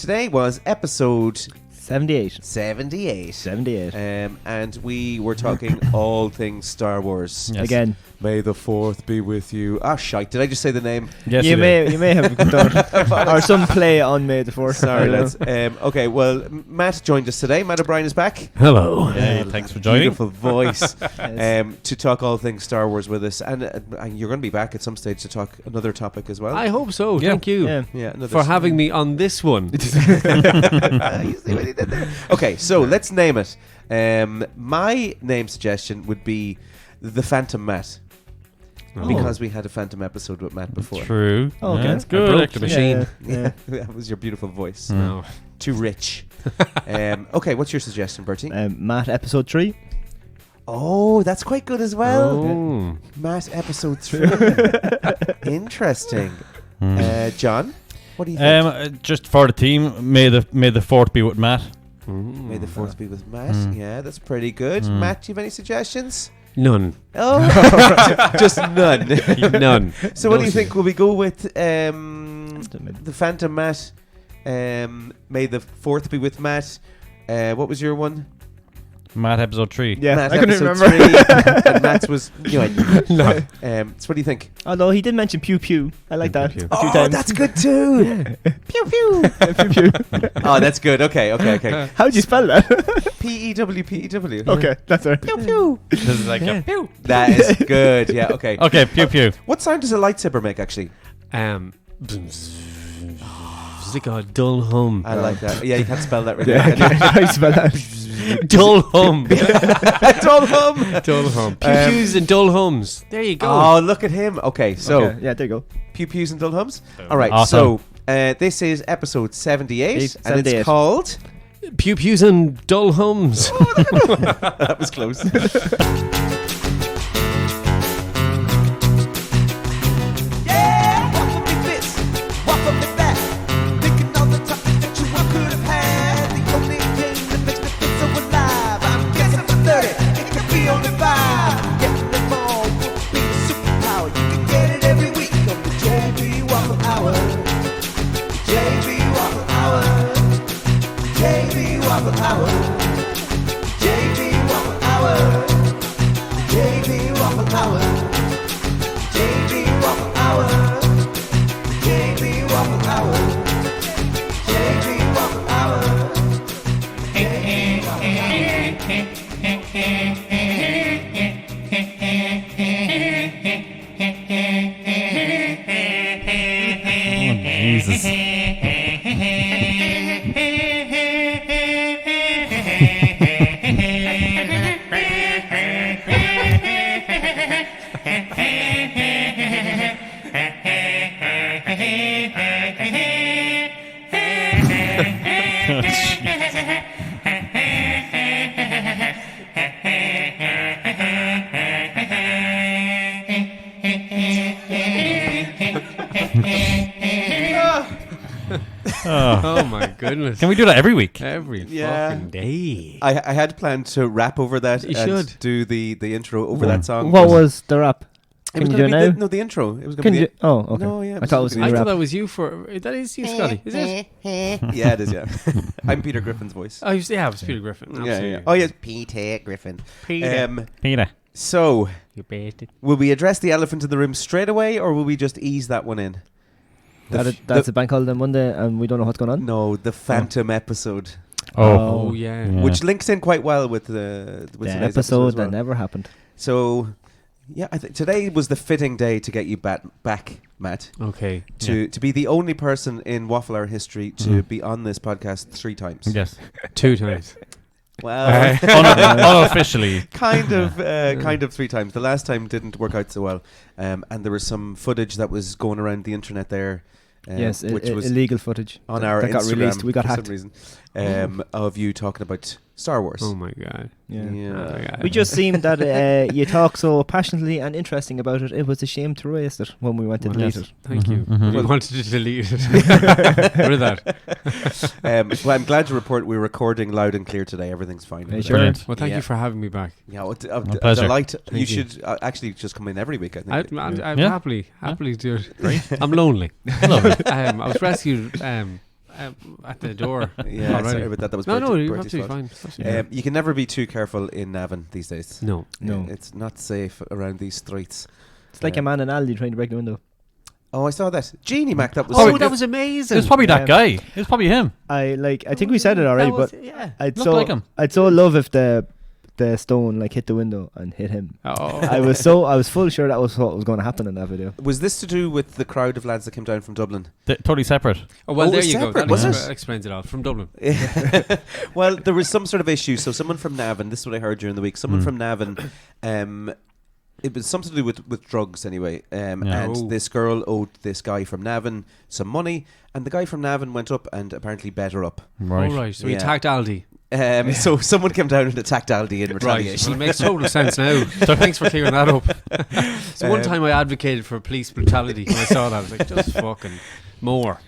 Today was episode 78. 78. And we were talking all things Star Wars. Yes. Again. May the 4th be with you. Ah, shite. Did I just say the name? Yes, you may have done. Or some play on May the 4th. Sorry, lads. Okay, well, Matt joined us today. Matt O'Brien is back. Hello. Hey, thanks for joining. Beautiful voice. To talk all things Star Wars with us. And you're going to be back at some stage to talk another topic as well. I hope so. Yeah. Thank you for having me on this one. You see what he did there? Okay, so let's name it. My name suggestion would be The Phantom Matt. Because we had a Phantom episode with Matt before. True. Oh, okay. That's good. I broke the machine. Yeah. That was your beautiful voice. No. Too rich. Okay, what's your suggestion, Bertie? Matt episode 3. Oh, that's quite good as well. Oh. Matt episode 3. Interesting. John, what do you think? Just for the team, may the 4th be with Matt. May the 4th be with Matt. Yeah, that's pretty good. Matt, do you have any suggestions? None. Oh, just none. None. So what do you think? Will we go with the Phantom Matt? May the 4th be with Matt. What was your one? Matt episode 3. Yeah, Matt I couldn't episode remember. 3. And Matt's was No. So what do you think? Although he did mention Pew Pew. I like that. Pew. A few Oh, times. that's good too. Pew pew. Pew Pew. Oh, that's good. Okay. How'd you spell that? P-E-W-P-E-W. Okay, that's right. Pew pew. This is like a pew. That is good. Yeah. Okay. Okay, pew pew. What sound does a lightsaber make? Actually, It's like a dull hum. I like that. Yeah, you can't spell that right. How do you spell that? Dull hum. Dull hum. Dull hum. Pews and dull hums. There you go. Oh, look at him. Okay, so Okay, yeah, there you go. pew pews and dull hums. All right. Awesome. So this is episode 78, and 78. it's called. Pew pews and dull hums. That was close. Yeah, waffle me this, waffle me that. Thinking all the topics that you could have had. The only thing that makes me feel so alive. I'm guessing for 30, it could be only 5. Getting them all would be a superpower. You can get it every week on the JB Waffle Hour. JB Waffle Hour. JB Waffle Hour. JB Waffle Hour. JB Waffle Hour. JB Waffle Hour. JB Waffle Hour. JB Waffle Hour. Jesus. Oh my goodness. Can we do that every week? Every Yeah. fucking day. I had planned to rap over that You and should. do the intro over that song. What was the rap? It was Can you gonna do it be now? the intro. It was going Can to you? be. Oh, okay. No, yeah, I thought it was I your I rap. thought that was you for. That is you, Scotty. Is it? Yeah, it is. Yeah, I'm Peter Griffin's voice. Oh, yeah, it was Peter Griffin. Absolutely. Yeah. Oh, yes, Peter Griffin. Peter. Peter. So, You bet it. will we address the elephant in the room straight away, or will we just ease that one in? That's a bank holiday on Monday, and we don't know what's going on. No, the Phantom episode, Oh, yeah. which links in quite well with the today's episode as well. that never happened. So, yeah, I think today was the fitting day to get you back, Matt, Okay. to be the only person in Waffle Hour history to be on this podcast 3 times. Yes. 2 times. Well, Unofficially. kind of 3 times. The last time didn't work out so well, and there was some footage that was going around the internet there. Yes, which was illegal footage on that our got Instagram released. We got for hacked. some reason, of you talking about Star Wars. Oh my god. Yeah. Oh my god. We just seemed that you talk so passionately and interesting about it. It was a shame to erase it when we went to delete it. Thank you. Mhm. We wanted to delete it. What is that? Well, I'm glad to report we're recording loud and clear today. Everything's fine. Are you over sure? there. Brilliant. Well, thank Yeah. you for having me back. Yeah, a pleasure. delight. You Thank you. should actually just come in every week, I think. I'd Yeah. happily do it. I'm lonely. Lovely. I was rescued at the door. Yeah, already. sorry about that. That was No, you're Bertie's absolutely fault. fine. Absolutely You can never be too careful in Navan these days. No. It's not safe around these streets. It's like a man in Aldi trying to break the window. Oh, I saw that. Genie Mac, that was... Oh, that was amazing. It was probably that Yeah. guy. It was probably him. I think we said it already, but yeah. I'd Looked like him. love if the stone like hit the window and hit him. Oh. I was full sure that was what was going to happen in that video. Was this to do with the crowd of lads that came down from Dublin? Totally separate. Oh, well, Oh, there it's you go. separate, That was ex- it? explains it all. From Dublin. Well, there was some sort of issue. So someone from Navan, this is what I heard during the week, someone from Navan, it was something to do with drugs anyway. And Oh. this girl owed this guy from Navan some money, and the guy from Navan went up and apparently bet her up. Right. All right. So Yeah. he attacked Aldi. So someone came down and attacked Aldi in Right. retaliation. Well, it makes total sense now. So thanks for clearing that up. So one time I advocated for police brutality when I saw that. I was like, just fucking more.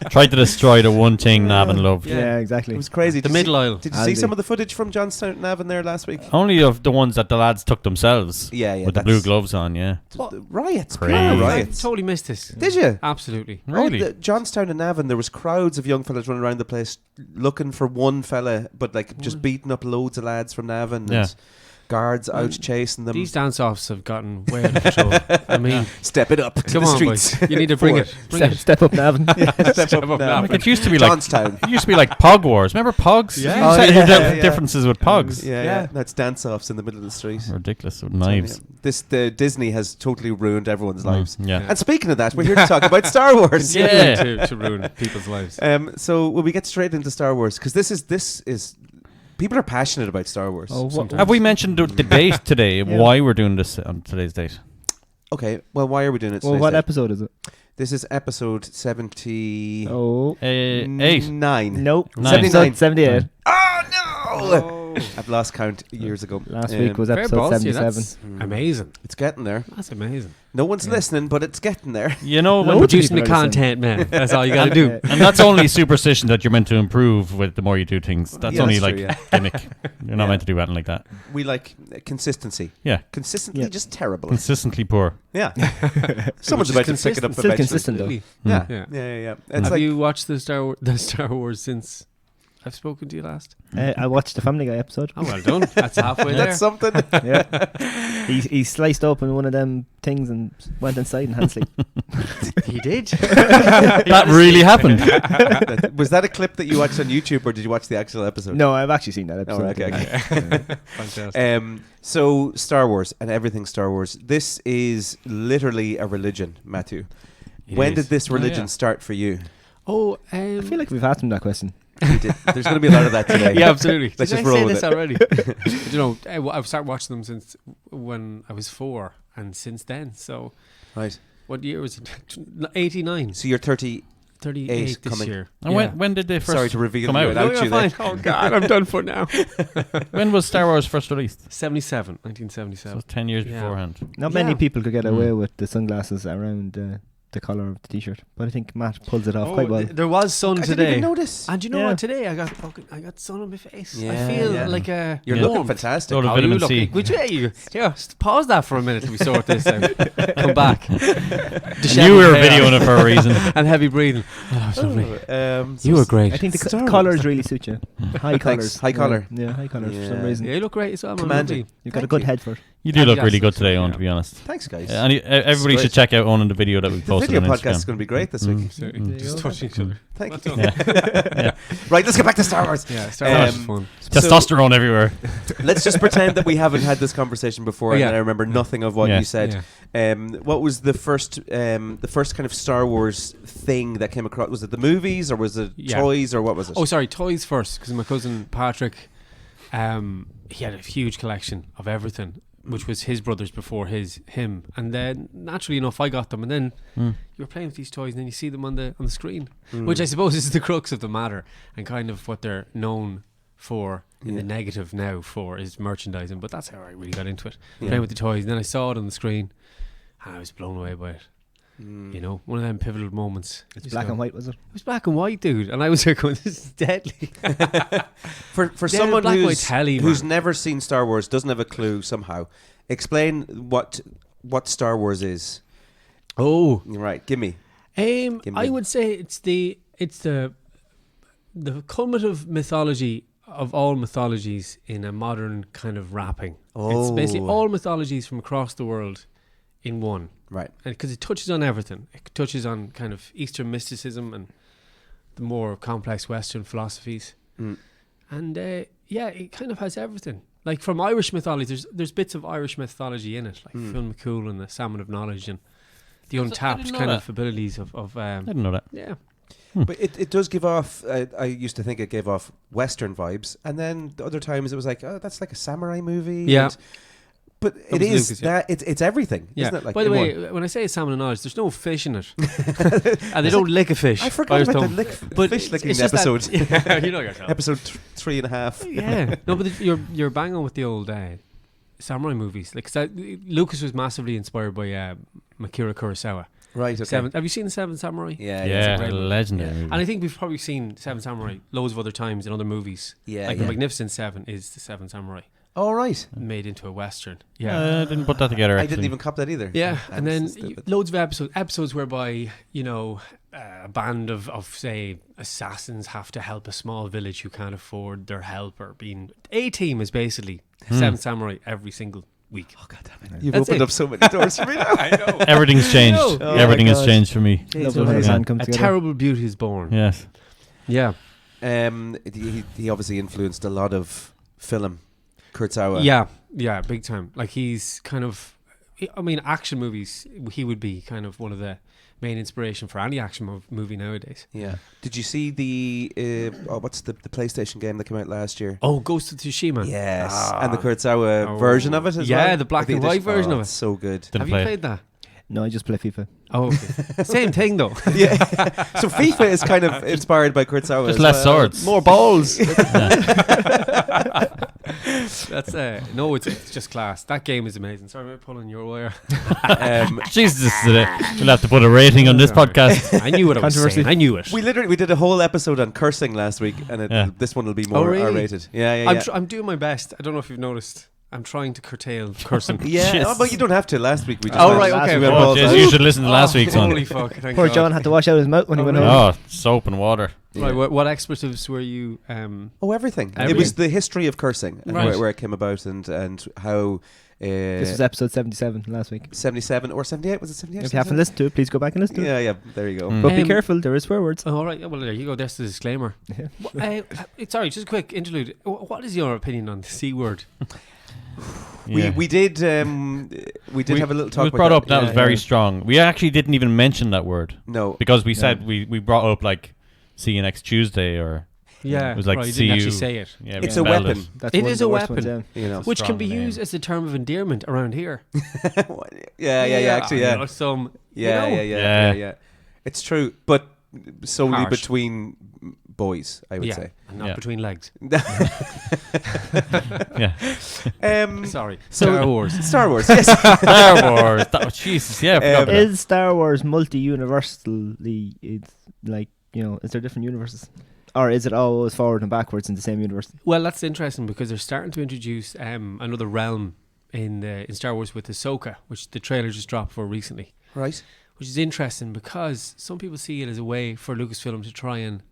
Tried to destroy the one thing Navan loved. Yeah. Yeah, exactly. It was crazy. The Did you middle see- aisle. Did you see Aldi. some of the footage from Johnstown Navan there last week? Only of the ones that the lads took themselves. Yeah, yeah. With the blue gloves on, yeah. The riots, Crazy. pure I riots. totally missed this. Did you? Absolutely. Really? Oh, Johnstown and Navan, there was crowds of young fellas running around the place looking for one fella, but like just beating up loads of lads from Navan. Yeah. And guards out chasing them. These dance-offs have gotten way out of control. I mean, Step it up to come the on, streets. boys. You need to bring it. Bring it. Step up, Navan. Step up now. Like, it used to be like Johnstown. it used to be like Pog Wars. Remember Pogs? Yeah. You Oh, said yeah, the yeah. differences with Pogs. Yeah. That's dance-offs in the middle of the street. Ridiculous with knives. The Disney has totally ruined everyone's lives. Yeah. And speaking of that, we're here to talk about Star Wars. Yeah. to ruin people's lives. So will we get straight into Star Wars? Because this is people are passionate about Star Wars. Oh, what- Sometimes. Have we mentioned the date today? Yeah. Why we're doing this on today's date? Okay, well, why are we doing it Well, today? what episode is it? This is episode 70... Oh, 8. 9. nope. Nine. Episode 78. Oh, no! Oh. I've lost count years ago. Last week was Fair episode balls to you, 77. that's amazing. It's getting there. That's amazing. No one's listening, but it's getting there. You know, when Loads of Producing the people are listening. content, man. That's all you got to do. and that's only superstition that you're meant to improve with the more you do things. That's Yeah, only that's like true, yeah. gimmick. You're not Yeah. meant to do anything like that. We like consistency. Yeah. Consistently Yeah. just terrible. Consistently poor. Yeah. Someone's Which about is to pick it up Still eventually. consistent, though. Absolutely. Yeah. Yeah. Yeah. It's Have like you watched the Star Wars since I've spoken to you last? I watched the Family Guy episode. Oh, well done. That's halfway there. that's something. Yeah. he sliced open one of them things and went inside and hand sleep. He did. That really happened. Was that a clip that you watched on YouTube, or did you watch the actual episode? No, I've actually seen that Oh, episode. okay. Fantastic. So Star Wars and everything Star Wars. This is literally a religion, Matthew. It When is. did this religion yeah. start for you? Oh, I feel like we've asked him that question. We did. There's going to be a lot of that today. yeah, absolutely. Let's Did just I roll say with this it. already? You know, I've started watching them since when I was 4, and since then. So, Right. what year was it? 89, So you're 30. 38 this coming. year. And when did they first Sorry to reveal come you out? without No, you you're there. fine. Oh God, I'm done for now. When was Star Wars first released? 1977. So 10 years Yeah. beforehand. Not many Yeah. people could get away with the sunglasses around the collar of the t-shirt, but I think Matt pulls it off quite well. There was sun I didn't today. even notice. And you know Yeah. what? Today I got sun on my face. Yeah, I feel yeah. like a You're Yeah. looking warmth. fantastic. Load of How are you vitamin C. looking? Would you? Pause that for a minute till we sort this out. Come back. You were videoing it for a reason. and heavy breathing. Oh, it's lovely. So You were great. I think the Star collars really suit you. High collars. High collar. Yeah, high collars for some Yeah. reason. Yeah, you look great as well. man. Commanding. Lovely. You've got a Thank good you. head for it. You do look Adidas really good looks today, good, Owen, yeah. to be honest. Thanks, guys. Everybody Great. should check out Owen and the video that we The posted video on podcast is Instagram. going to be great this week. Sorry. Mm. Just touching each other. Thank Well you. done. Right, let's get back to Star Wars. Yeah, Star Wars is Um, fun. Testosterone everywhere. Let's just pretend that we haven't had this conversation before, Yeah. and I remember nothing of what Yeah. you said. What was the first kind of Star Wars thing that came across? Was it the movies, or was it Yeah. toys, or what was it? Oh, sorry, toys first, because my cousin Patrick, he had a huge collection of everything, which was his brother's before him, and then naturally enough, I got them, and then you were playing with these toys, and then you see them on the screen, which I suppose is the crux of the matter, and kind of what they're known for in the negative now for is merchandising. But that's how I really got into it, playing with the toys, and then I saw it on the screen, and I was blown away by it. You know, one of them pivotal moments. It's black and white, was it? It was black and white, dude, and I was there going, "This is deadly." For Yeah, someone black and white who's telly, who's man. never seen Star Wars, doesn't have a clue somehow, explain what Star Wars is. Oh, Right, give me. I would say it's it's the cumulative mythology of all mythologies in a modern kind of wrapping. It's basically all mythologies from across the world in one. Right. And because it touches on everything. It touches on kind of Eastern mysticism and the more complex Western philosophies. And it kind of has everything. Like from Irish mythology, there's bits of Irish mythology in it, like Phil McCool and the Salmon of Knowledge and the untapped didn't know kind that. of abilities of I didn't know that. yeah. But it does give off, I used to think it gave off Western vibes. And then the other times it was like, oh, that's like a samurai movie. Yeah. But That it was is Lucas, yeah. it's everything, Yeah. isn't it? Like By the in way, one. when I say Salmon of Knowledge, there's no fish in it. And they don't lick a fish. I forgot Irish about don't. the fish it's licking just that- episode. yeah, you know yourself. Episode 3.5. Yeah. No, but you're bang on with the old samurai movies. Like Lucas was massively inspired by Akira Kurosawa. Right, okay. Have you seen the Seven Samurai? Yeah, Yeah, it's a great movie. legendary. movie. And I think we've probably seen Seven Samurai loads of other times in other movies. Yeah, Like yeah. The Magnificent Seven is the Seven Samurai All right. made into a Western. Yeah. I didn't put that together. I Actually. didn't even cop that either. Yeah, and then That's stupid. loads of episodes whereby, a band of say assassins have to help a small village who can't afford their help, or being A-Team is basically Seven Samurai every single week. Oh, God damn it. You've That's opened it. up so many doors for me now. I know. Everything's changed. Oh Everything my has God. changed for me. Love when his Yeah. hand comes A together. terrible beauty is born. Yes. Yeah. He obviously influenced a lot of film. Kurosawa. Yeah, big time. Like he's kind of, action movies, he would be kind of one of the main inspiration for any action movie nowadays. Yeah. Did you see the what's the PlayStation game that came out last year? Oh, Ghost of Tsushima. Yes, and the Kurosawa version of it as well. Yeah, the black and white version of it. It's so good. Didn't Have you play it. played that? No, I just play FIFA. Oh, okay. Same thing though. Yeah. So FIFA is kind of inspired by Kurosawa. Just as less well. swords. More balls. That's no, it's just class. That game is amazing. Sorry about pulling your wire. Jesus, we'll have to put a rating on this podcast. I knew what I was Controversy. saying. I knew it. we did a whole episode on cursing last week, and this one will be more really? R-rated. Yeah. I'm doing my best. I don't know if you've noticed. I'm trying to curtail cursing. Yeah, Yes. but you don't have to. Last week we just Oh, went- right, last okay, week we went well, balls Jeez, out. you should listen to last week's one. Holy fuck! Thank Poor God. John had to wash out his mouth when he went home. Oh, soap and water. Right, what expletives were you? Oh, everything. It Everything. was the history of cursing and Right. where it came about and how. This was episode 77 last week. 77 or 78? Was it 78? If you haven't listened to it, please go back and listen to it. Yeah, there you go. But be Um, careful, there is swear words. Oh, all right. Well, there you go. There's the disclaimer. Yeah. Sorry, just a quick interlude. What is your opinion on the C word? Yeah. We did have a little talk. It was about brought up. That Yeah, was very yeah. strong. We actually didn't even mention that word No, because we said we brought up like see you next Tuesday or Yeah, It was like right, you see didn't actually you. say it. yeah, we it's a spelled weapon. it. That's It one of is the a worst weapon. ones, You know. Which can strong be name. used as a term of endearment around here. Actually, you yeah. know, some, Yeah, you know. Yeah. It's true, but solely Harsh. between boys, I would Yeah, say. and not Yeah. between legs. Yeah, Sorry. So- Star Wars. Star Wars, yes. Star Wars. Jesus, yeah. I forgot about that. Is Star Wars multi-universally? It's like, is there different universes? Or is it always forward and backwards in the same universe? Well, that's interesting because they're starting to introduce another realm in Star Wars with Ahsoka, which the trailer just dropped for recently. Right. Which is interesting because some people see it as a way for Lucasfilm to try and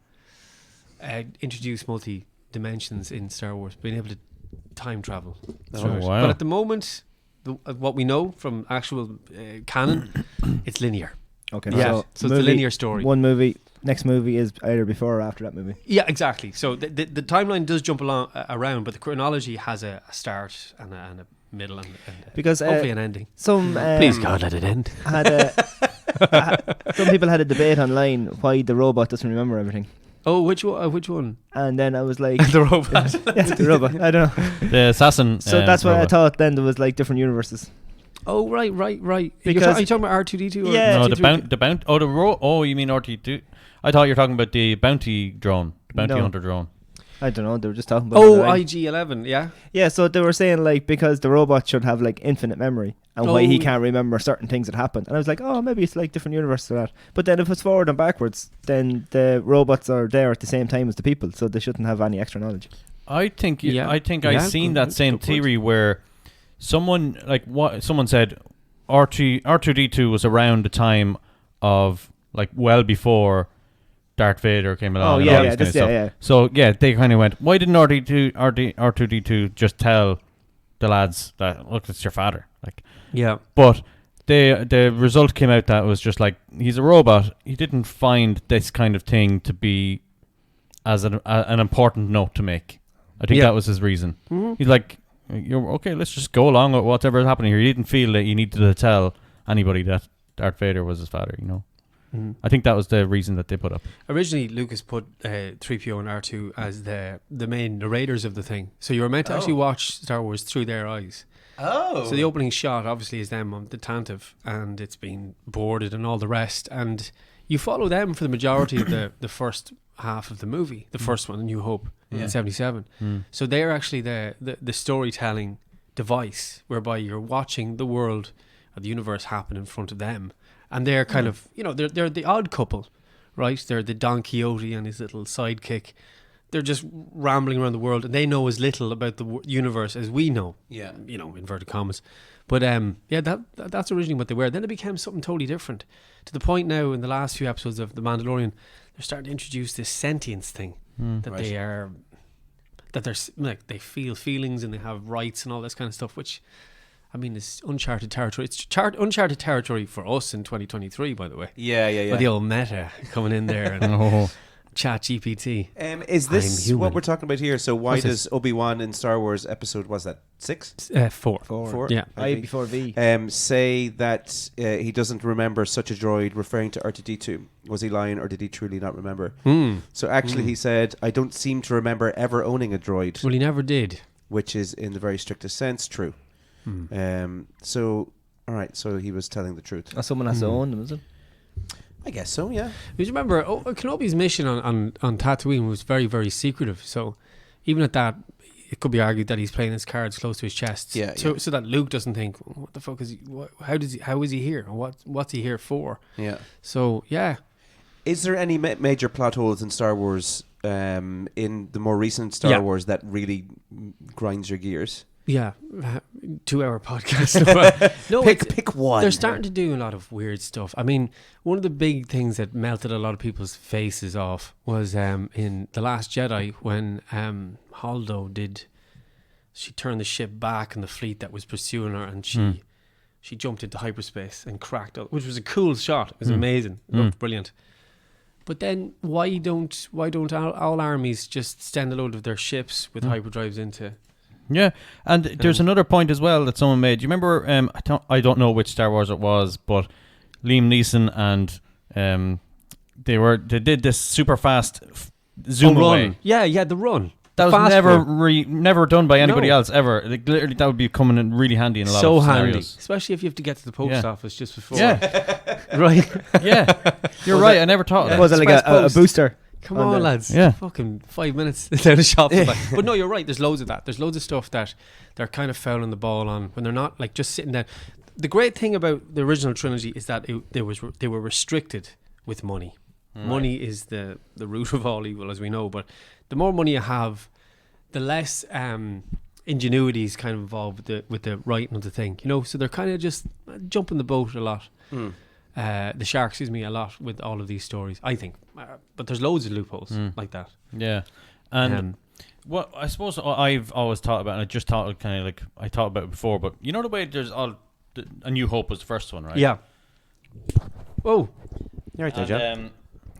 introduce multi-dimensions in Star Wars, being able to time travel. Oh, through it. wow. But at the moment, what we know from actual canon, it's linear. Okay. Yeah, so it's a movie, linear story. One movie, next movie is either before or after that movie. Yeah, exactly. So the timeline does jump along around, but the chronology has a start and a middle and Because hopefully an ending. some Please God, let it end. had some people had a debate online why the robot doesn't remember everything, Oh, which one? Which one? and then I was like, The robot. yeah, the robot. I don't know. The assassin. So that's what I robot. thought. Then there was like different universes. Oh, right. Because- are you talking about R2D2? Or Yeah. No, R2D2? the bounty. Oh, Oh, you mean RT2? I thought you were talking about the bounty drone, the bounty No. hunter drone. I don't know. They were just talking about. Oh, it online. IG-11, yeah. Yeah, so they were saying like because the robot should have like infinite memory and why he Oh. can't remember certain things that happened. And I was like, oh, maybe it's like different universe to that. But then if it's forward and backwards, then the robots are there at the same time as the people, so they shouldn't have any extra knowledge. I think. Yeah. I think Yeah, I seen good- that same good point. theory where someone said R2D2 was around the time of like well before Darth Vader came along. Oh and yeah, all yeah, this kind this, of yeah, stuff. So yeah, they kind of went, why didn't R2D2 just tell the lads that, look, it's your father? Like, Yeah. but the result came out that was just like, he's a robot. He didn't find this kind of thing to be as an important note to make. I think that was his reason. Mm-hmm. He's like, you're okay, let's just go along with whatever is happening here. He didn't feel that you needed to tell anybody that Darth Vader was his father, you know. Mm-hmm. I think that was the reason that they put up. Originally, Lucas put 3PO and R2 as the main narrators of the thing. So you were meant to actually watch Star Wars through their eyes. Oh. So the opening shot obviously is them on the Tantive, and it's been boarded and all the rest. And you follow them for the majority of the first half of the movie, the first one, A New Hope, in 77. So they're actually the storytelling device whereby you're watching the world or the universe happen in front of them. And they're kind of, you know, they're the odd couple, right? They're the Don Quixote and his little sidekick. They're just rambling around the world, and they know as little about the universe as we know. Yeah. You know, inverted commas. But yeah, that's originally what they were. Then it became something totally different. To the point now, in the last few episodes of The Mandalorian, they're starting to introduce this sentience thing that Right. they are, that they're like they feel feelings and they have rights and all this kind of stuff, which, I mean, is uncharted territory. It's uncharted territory for us in 2023, by the way. Yeah. With the old meta coming in there and Oh. Chat GPT. Is this human. what we're talking about here? So why What's does this? Obi-Wan in Star Wars episode, was that 6? 4. Four? Yeah. I before V. Say that he doesn't remember such a droid, referring to R2D2. Was he lying, or did he truly not remember? So actually he said, I don't seem to remember ever owning a droid, Well, he never did. which is in the very strictest sense true. So, all right, so he was telling the truth. Oh, someone has to own them, is it? I guess so, yeah. Because you remember, Kenobi's mission on Tatooine was very, very secretive. So even at that, it could be argued that he's playing his cards close to his chest. Yeah, So, yeah. so that Luke doesn't think, what the fuck is he? How is he here? What's he here for? Yeah. So yeah, Is there any major plot holes in Star Wars, in the more recent Star Yeah. Wars, that really grinds your gears? yeah, 2-hour podcast. No, Pick one. They're starting to do a lot of weird stuff. I mean, one of the big things that melted a lot of people's faces off was in The Last Jedi when Holdo she turned the ship back and the fleet that was pursuing her, and she jumped into hyperspace and cracked up, which was a cool shot. It was amazing. It looked brilliant. But then why don't all armies just send a load of their ships with hyperdrives into? Yeah, and there's another point as well that someone made. Do you remember? I don't know which Star Wars it was, but Liam Neeson and they did this super fast zoom away. Run. Yeah, the run. That The was fast never run. never done by anybody No. else ever. Like, literally, that would be coming in really handy in a lot So of handy, scenarios. especially if you have to get to the post Yeah. office just before. Yeah, Right. yeah, you're right. I never thought of Was that. it like Express a post. booster? Come On on, the- lads. Yeah. Fucking 5 minutes down the shop. But no, you're right. There's loads of that. There's loads of stuff that they're kind of fouling the ball on when they're not like just sitting down. The great thing about the original trilogy is that they were restricted with money. Money is the root of all evil, as we know. But the more money you have, the less ingenuity is kind of involved with the writing of the thing. You know, so they're kind of just jumping the boat a lot. The shark, a lot with all of these stories, I think. But there's loads of loopholes like that. Yeah, and what I suppose I've always thought about, and I just thought kind of like I thought about it before, but you know the way there's A New Hope was the first one, right? Yeah. Whoa, You're right there, John. And,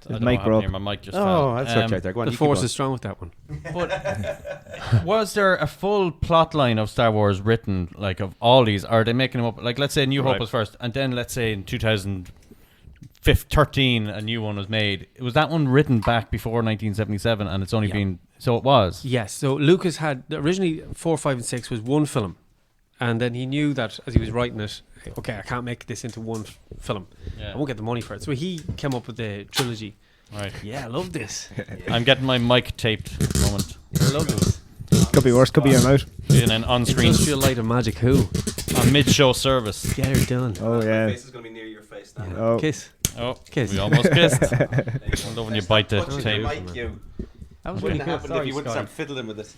I don't know mic what happened broke. here, my mic just Oh, fell. that's right there. Go on. the you keep force on. is strong with that one. But was there a full plot line of Star Wars written, like of all these? Or are they making them up? Like, let's say New Hope Right. was first, and then let's say in 2013 a new one was made. Was that one written back before 1977, and it's only been so it was? Yes. So Lucas had originally 4, 5, and 6 was one film, and then he knew that as he was writing it, okay, I can't make this into one film. Yeah. I won't get the money for it. So he came up with the trilogy. Right. Yeah, I love this. I'm getting my mic taped at the moment. I love this. Could be worse. Could be your mouth. In an on-screen, Industrial Light of Magic. Who? a mid-show service. Get her done. Oh yeah. is going to be near your face now. Oh. Kiss. Oh, Kiss. we almost kissed. I love when you bite the tape. That was really cool. if you wouldn't start fiddling with it.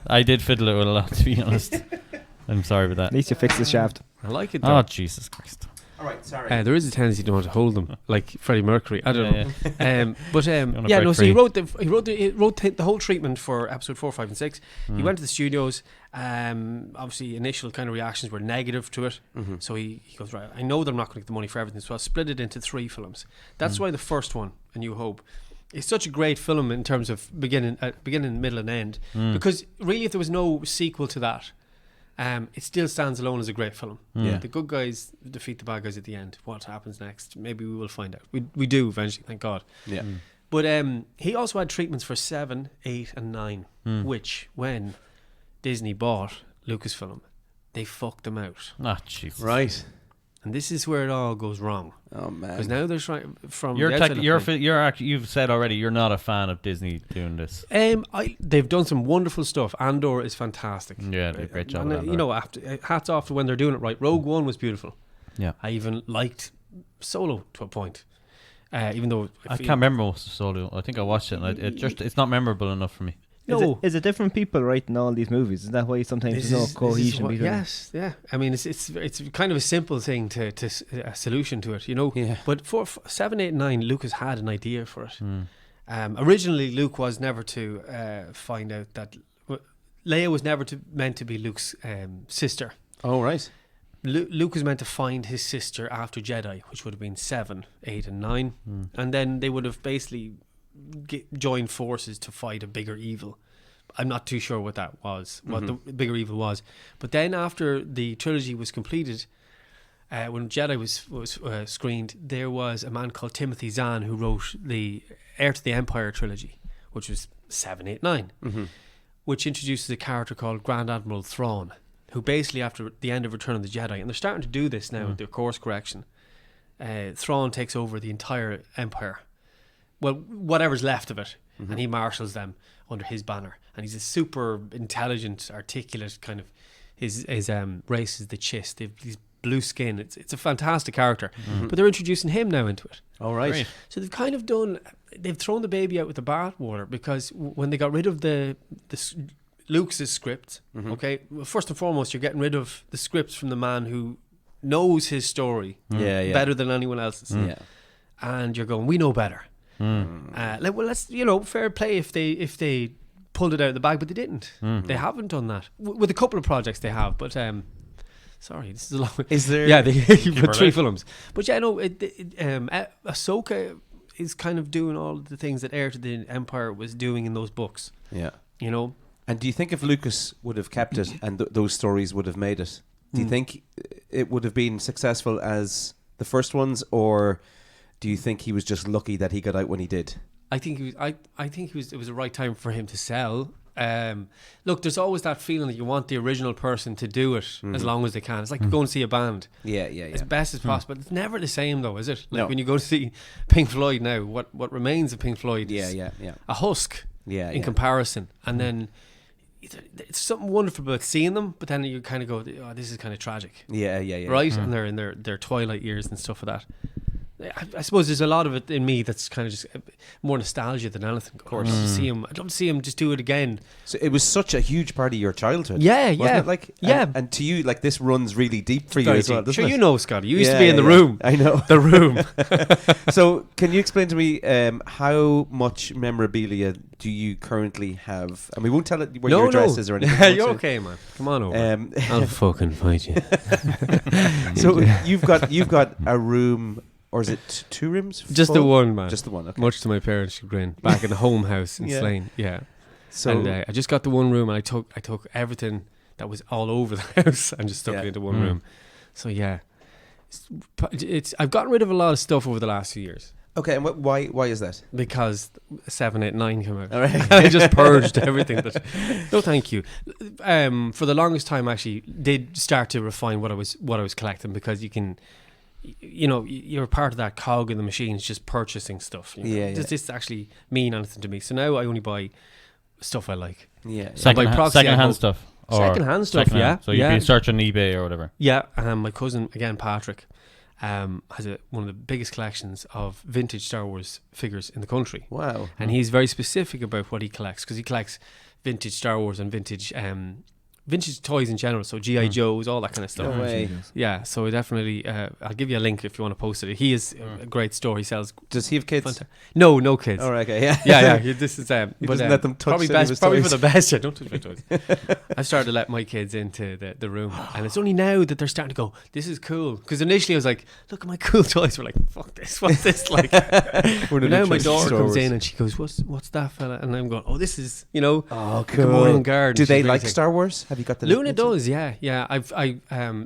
I did fiddle it with a lot, to be honest. I'm sorry about At that. least you fixed the shaft. I like it though. Oh, Jesus Christ. All right, sorry. There is a tendency to want to hold them, like Freddie Mercury. I don't know. Yeah. But Gonna yeah, break no. So he free. wrote the whole treatment for episode 4, 5, and 6. He went to the studios. Obviously, initial kind of reactions were negative to it. So he goes, right, I know that I'm not going to get the money for everything, so I'll split it into 3 films. That's why the first one, A New Hope, is such a great film in terms of beginning, middle, and end. Because really, if there was no sequel to that, it still stands alone as a great film. Yeah. The good guys defeat the bad guys at the end. What happens next? Maybe we will find out. We do eventually, thank God. Yeah. But he also had treatments for 7, 8, and 9, which when Disney bought Lucasfilm, they fucked them out. Ah, Jesus. Right. And this is where it all goes wrong. Oh Because man. now they're trying from You're the outside looking in. you're actually, you've said already you're not a fan of Disney doing this. They've done some wonderful stuff. Andor is fantastic. Yeah, they did a great job. And, with Andor. you know, hats off to when they're doing it right. Rogue One was beautiful. Yeah. I even liked Solo to a point. Even though I can't remember most of Solo. I think I watched it, and it's not memorable enough for me. No. Is it different people writing all these movies? Is that why sometimes This there's no is cohesion what- between them? yes, yeah. I mean, it's kind of a simple thing to a solution to it, you know. Yeah. But for 7, 8, 9, Lucas had an idea for it. Originally, Luke was never to find out that Leia was never meant to be Luke's sister. Oh right. Luke was meant to find his sister after Jedi, which would have been 7, 8, and 9, and then they would have basically joined forces to fight a bigger evil. I'm not too sure what that was, what the bigger evil was. But then after the trilogy was completed, when Jedi was screened, there was a man called Timothy Zahn who wrote the Heir to the Empire trilogy, which was 7, 8, 9, which introduces a character called Grand Admiral Thrawn, who basically after the end of Return of the Jedi, and they're starting to do this now with their course correction, Thrawn takes over the entire Empire. Well, whatever's left of it, and he marshals them under his banner. And he's a super intelligent, articulate kind of. His race is the Chiss. They've these blue skin. It's a fantastic character. But they're introducing him now into it. All right. Great. So they've kind of they've thrown the baby out with the bathwater, because when they got rid of Luke's script, okay, well, first and foremost, you're getting rid of the scripts from the man who knows his story Yeah. better than anyone else's. Yeah. And you're going, we know better. Well, let's fair play if they pulled it out of the bag, but they didn't. They haven't done that with a couple of projects they have, but sorry, this is a long. Is there? Yeah, they put right. 3 films, but yeah, no, Ahsoka is kind of doing all the things that Heir to the Empire was doing in those books. Yeah. You know, And do you think if Lucas would have kept it and those stories would have made it, do you think it would have been successful as the first ones, or do you think he was just lucky that he got out when he did? I think he was. I think it was the right time for him to sell. Look, there's always that feeling that you want the original person to do it as long as they can. It's like going to see a band Yeah. as best as possible. It's never the same though, is it? Like No. when you go to see Pink Floyd now, what remains of Pink Floyd is Yeah. a husk in Yeah. comparison. And then it's something wonderful about seeing them, but then you kind of go, oh, this is kind of tragic. Yeah. Right? And they're in their twilight years and stuff like that. I suppose there's a lot of it in me that's kind of just more nostalgia than anything. Of course, I'd love to see him just do it again. So it was such a huge part of your childhood. Yeah, wasn't yeah. it? Like, Yeah. And to you, like, this runs really deep for you Very as well, deep. doesn't Sure, it? you know, Scotty. You used to Yeah, be in the yeah. room. I know. The room. So, can you explain to me how much memorabilia do you currently have? And we won't tell it where your address is or anything. Yeah, won't you're you? okay, man. Come on over. Um, I'll fucking fight you. so you've got a room, or is it 2 rooms? Just the full? one, man. Just the one. Okay. Much to my parents' chagrin. Back in the home house in Yeah. Slane. Yeah. So And I just got the one room, and I took everything that was all over the house and just stuck it into one room. So yeah, it's I've gotten rid of a lot of stuff over the last few years okay, and why is that? because 7, 8, 9 came out. All right. I just purged everything. No, thank you. For the longest time, I actually did start to refine what I was collecting, because you can. You know, you're part of that cog in the machine. It's just purchasing stuff. You know? Yeah. Does this actually mean anything to me? So now I only buy stuff I like. Yeah. by proxy, I Second-hand hope- stuff. Or Second-hand stuff, second-hand. yeah. So you've Yeah. been searching eBay or whatever. Yeah, my cousin, again, Patrick, has one of the biggest collections of vintage Star Wars figures in the country. Wow. And he's very specific about what he collects, because he collects vintage Star Wars and vintage vintage toys in general. So G.I. Joes, all that kind of stuff. No way. Yeah, so definitely, I'll give you a link if you want to post it. He is a great store. He sells. Does he have kids? No kids. All right, okay, yeah. Yeah. This is He doesn't let them touch probably any of best, his probably toys. for the best. Yeah, don't touch my toys. I've started to let my kids into the room, and it's only now that they're starting to go, "This is cool." Because initially I was like, "Look at my cool toys." We're like, "Fuck this! What's this like?" We're But now my interested in daughter Star comes Wars. in and she goes, "What's that, fella?" And I'm going, "Oh, this is Oh, Good Morning Garden." Do She's they really like taken- Star Wars? Have you got the Luna does, yeah.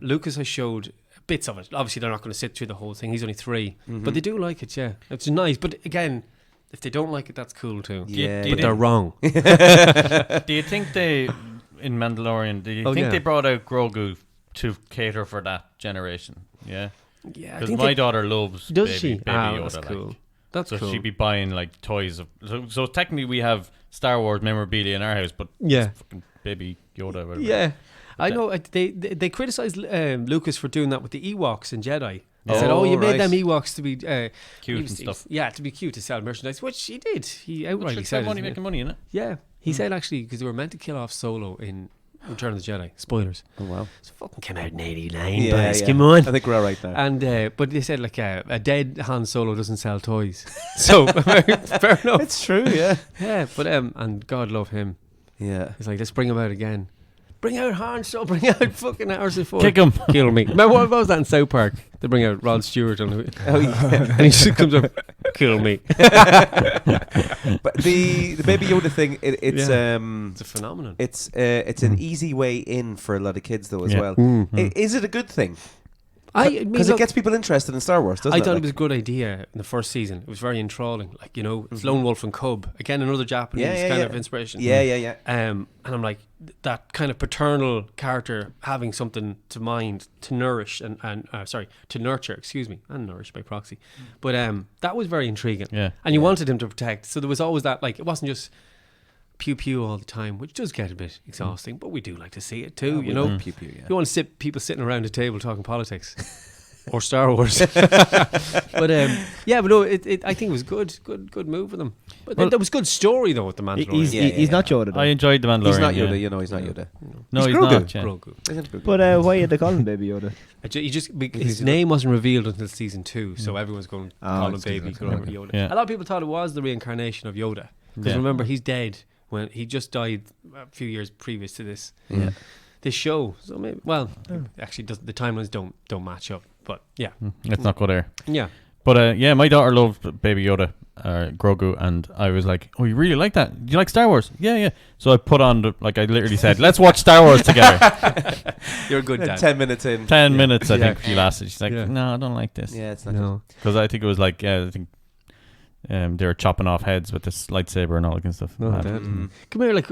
Lucas, I showed bits of it. Obviously, they're not going to sit through the whole thing. He's only 3, but they do like it. Yeah, it's nice. But again, if they don't like it, that's cool too. Yeah, Do you But they're wrong. Do you think they in Mandalorian? Do you Oh, think yeah. they brought out Grogu to cater for that generation? Yeah, Yeah, I because think my daughter loves does baby, she? baby Yoda. That's like. cool. That's So cool. she'd be buying like toys of. So technically, we have Star Wars memorabilia in our house, but Yeah. it's fucking baby Yoda. Whatever. Yeah, I That- know. They criticized Lucas for doing that with the Ewoks in Jedi. They Oh, said, "Oh, you made right. them Ewoks to be Cute he and was- stuff. Yeah, to be cute to sell merchandise," which he did. He outrightly It's said, money it, making money, innit? Yeah, he said actually because they were meant to kill off Solo in Return of the Jedi. Spoilers. Oh, wow. It fucking came out in '89. Yeah, boys. yeah. Come on. I think we're all right now. And but they said like a dead Han Solo doesn't sell toys. So fair enough. It's true, yeah. Yeah, but and God love him. Yeah. He's like, let's bring him out again. Bring out Han Solo. Bring out fucking Harrison Ford. Kick him. Kill me. Remember what was that in South Park? They bring out Rod Stewart on Oh, yeah. and he just comes up, kill me. But the Baby Yoda thing, it's It's a phenomenon. it's an easy way in for a lot of kids though as Yeah. well. Mm. Is it a good thing? I mean, Because it look, gets people interested in Star Wars, doesn't I it? thought Like- it was a good idea in the first season. It was very enthralling. Like, you know, it's Lone Wolf and Cub. Again, another Japanese Yeah, kind yeah. of inspiration. Yeah. And I'm like, that kind of paternal character having something to mind, to nourish and to nurture, excuse me, and nourish by proxy. But that was very intriguing. Yeah. And you wanted him to protect. So there was always that, like, it wasn't just pew pew all the time, which does get a bit exhausting, but we do like to see it too, you know. Pew pew, yeah. You want to sit people sitting around a table talking politics. Or Star Wars. But yeah, but no, I think it was good move with them. But Well, there was good story though with the Mandalorian. He's not Yoda though. I enjoyed the Mandalorian. He's not yeah. Yoda, you know, he's not Yoda. No, He's he's Grogu. not. Yeah. Grogu. Isn't Grogu? But why did they call him Baby Yoda? He just his name wasn't revealed until season 2, so everyone's going to call him it's Baby season two, Yoda. Yeah. A lot of people thought it was the reincarnation of Yoda because Yeah. remember he's dead when he just died a few years previous to this show. So maybe actually the timelines don't match up. But yeah, Let's not go there. yeah. But yeah, my daughter loved Baby Yoda, Grogu, and I was like, "Oh, you really like that? Do you like Star Wars?" Yeah. So I put on I literally said, "Let's watch Star Wars together." You're a good dad. 10 minutes in. 10 minutes, I Yeah. think she lasted. She's like, Yeah. "No, I don't like this." Yeah, it's not No. Because I think it was like, I think they were chopping off heads with this lightsaber and all that kind of stuff. No, Mad. Dad. Mm. Come here, like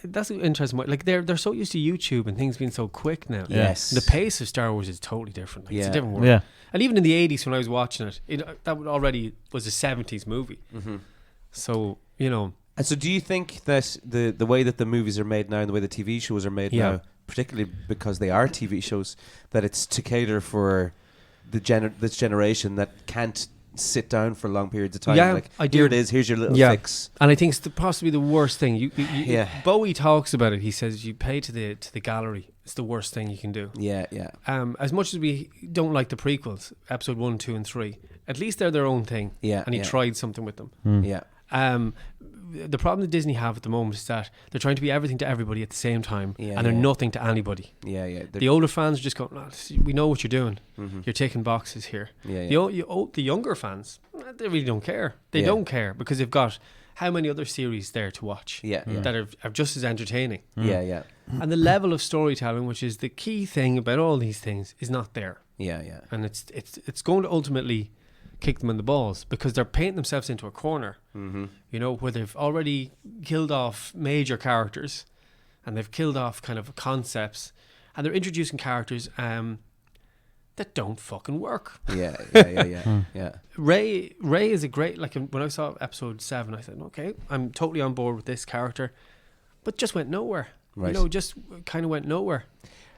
that's an interesting. Like they're so used to YouTube and things being so quick now. Yeah. Yes. The pace of Star Wars is totally different. Like, it's a Yeah. different world. Yeah. And even in the 80s when I was watching it, that already was a 70s movie. Mm-hmm. So, you know, And so do you think that the way that the movies are made now and the way the TV shows are made Yeah. now, particularly because they are TV shows, that it's to cater for this generation that can't sit down for long periods of time? Yeah, like, I do. here it is, here's your little Yeah. fix. and I think it's possibly the worst thing. Yeah. Bowie talks about it. He says you pay to the gallery. It's the worst thing you can do. Yeah. As much as we don't like the prequels, episode 1, 2 and 3, at least they're their own thing. Yeah, And he yeah. tried something with them. Yeah. The problem that Disney have at the moment is that they're trying to be everything to everybody at the same time, Yeah, and they're yeah. nothing to anybody. Yeah. The older fans are just going, "Oh, we know what you're doing. Mhm. You're ticking boxes here." Yeah. The younger fans, they really don't care. They Yeah. don't care because they've got how many other series there to watch Yeah. that are just as entertaining. Yeah. And the level of storytelling, which is the key thing about all these things, is not there. Yeah. And it's going to ultimately kick them in the balls because they're painting themselves into a corner, Mm-hmm. you know, where they've already killed off major characters and they've killed off kind of concepts and they're introducing characters that don't fucking work. Yeah. Yeah. Ray is a great, like when I saw episode 7, I said, okay, I'm totally on board with this character, but just went nowhere. Right. You know, just kind of went nowhere.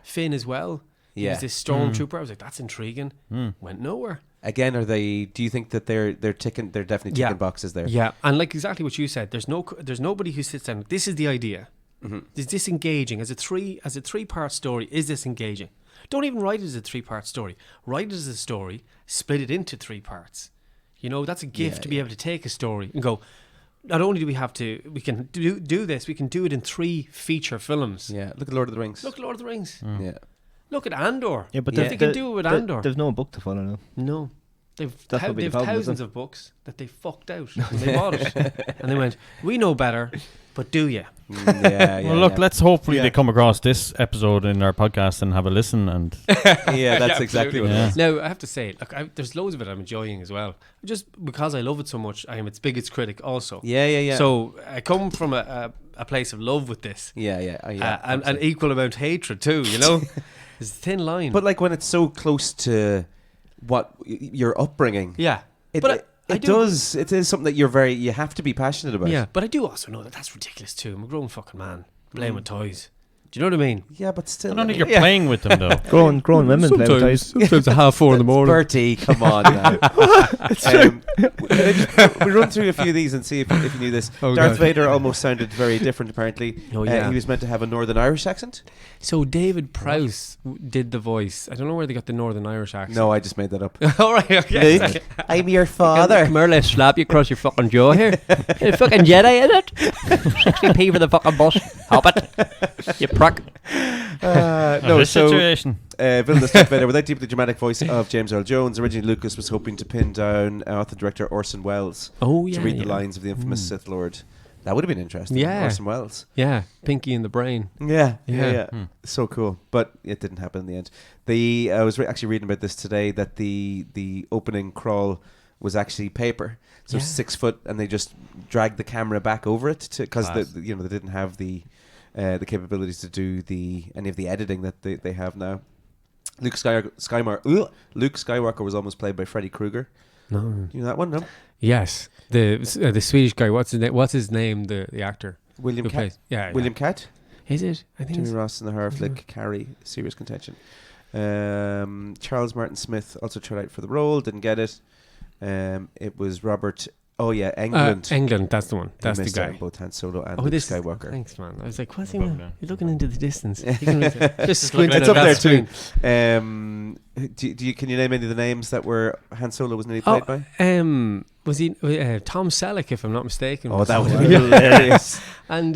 Finn as well. He Yeah. was this stormtrooper. I was like, that's intriguing. Mm. Went nowhere. Again, do you think that they're ticking? They're definitely ticking boxes there. Yeah, and like exactly what you said, there's nobody who sits down. This is the idea. Is this engaging? As a three-part story, is this engaging? Don't even write it as a 3-part story. Write it as a story, split it into 3 parts. You know, that's a gift to be able to take a story and go, not only do we have to, we can do this, we can do it in 3 feature films. Yeah, look at Lord of the Rings. Look at Lord of the Rings. Yeah. Look at Andor. Yeah, but They can do it with Andor. There's no book to follow now. No. They've That's what they've the problem, thousands isn't of books that they fucked out. And they bought it. And they went, we know better, but do you? Well, look, let's hopefully they come across this episode in our podcast and have a listen. And yeah, that's exactly what it is. Now, I have to say, look, there's loads of it I'm enjoying as well. Just because I love it so much, I am its biggest critic also. Yeah. So I come from a place of love with this. Yeah. And an equal amount of hatred too, you know? There's a thin line. But like when it's so close to what your upbringing. Yeah. It I do- it is something that you have to be passionate about. Yeah, but I do also know that that's ridiculous too. I'm a grown fucking man playing with toys. Do you know what I mean? Yeah, but still. I don't think you're playing with them though. Grown women play with toys. Sometimes at 4:30 in the morning. Bertie, come on now. We run through a few of these and see if you knew this. Oh, Darth God. Vader almost sounded very different, apparently. Oh, yeah. He was meant to have a Northern Irish accent. So David Prowse did the voice. I don't know where they got the Northern Irish accent. No, I just made that up. All right, okay. Luke, I'm your father. Come here, let's slap you across your fucking jaw here. You fucking Jedi, is it? 60p for the fucking bus. Hop it. You prick. No, This so situation. Villainous Darth Vader, with that deeply dramatic voice of James Earl Jones. Originally, Lucas was hoping to pin down author director Orson Welles Oh, to read the lines of the infamous Sith Lord. That would have been interesting. Yeah. Orson Welles. Yeah, Pinky in the brain. Yeah. Yeah. So cool, but it didn't happen in the end. I was actually reading about this today that the opening crawl was actually paper, so 6 foot, and they just dragged the camera back over it because they didn't have the capabilities to do any of the editing that they have now. Luke Skywalker was almost played by Freddy Krueger. No. You know that one? No. Yes, the Swedish guy. What's his name? The actor. William who Cat. plays- Yeah. William Cat. Is it? I think. Jimmy It's, Ross in the horror flick Carrie, serious contention. Charles Martin Smith also tried out for the role, didn't get it. It was Robert. Oh yeah, Englund. England. That's the one. He That's the missed out guy. on both Han Solo and Oh, Luke this Skywalker. Thanks, man. I was like, what's he? Above now. You're looking into the distance. Just looking squinting It's at up there that too. screen. Can you name any of the names that were Han Solo was nearly played by? Was he Tom Selleck, if I'm not mistaken? Oh, that would have been hilarious. And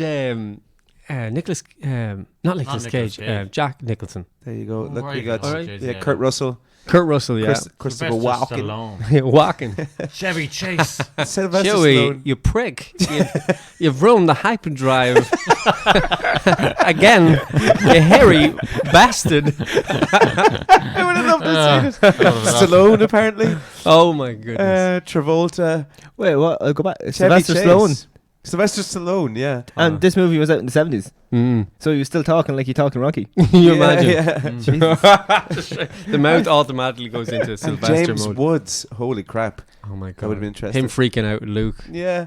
Nicholas, not Nicholas Cage, Cage. Jack Nicholson, There you go. Look, Right, we got Alright. Kurt Russell, Kurt Russell, yeah, Christopher Sylvester Walken, Stallone. walking. Chevy Chase. Sylvester Joey, Stallone. you prick! You've ruined the hyperdrive again, you hairy bastard! I would have loved to see it. Stallone, apparently. Oh my goodness! Travolta. Wait, what? I'll go back. Chevy Sylvester Chase. Stallone. Sylvester Stallone, yeah. And this movie was out in the 70s. Mm. So he was still talking like he talked in Rocky. You imagine Yeah. the mouth automatically goes into And Sylvester James mode. Woods. Holy crap. Oh my That would god! have been interesting. Him freaking out, Luke. Yeah.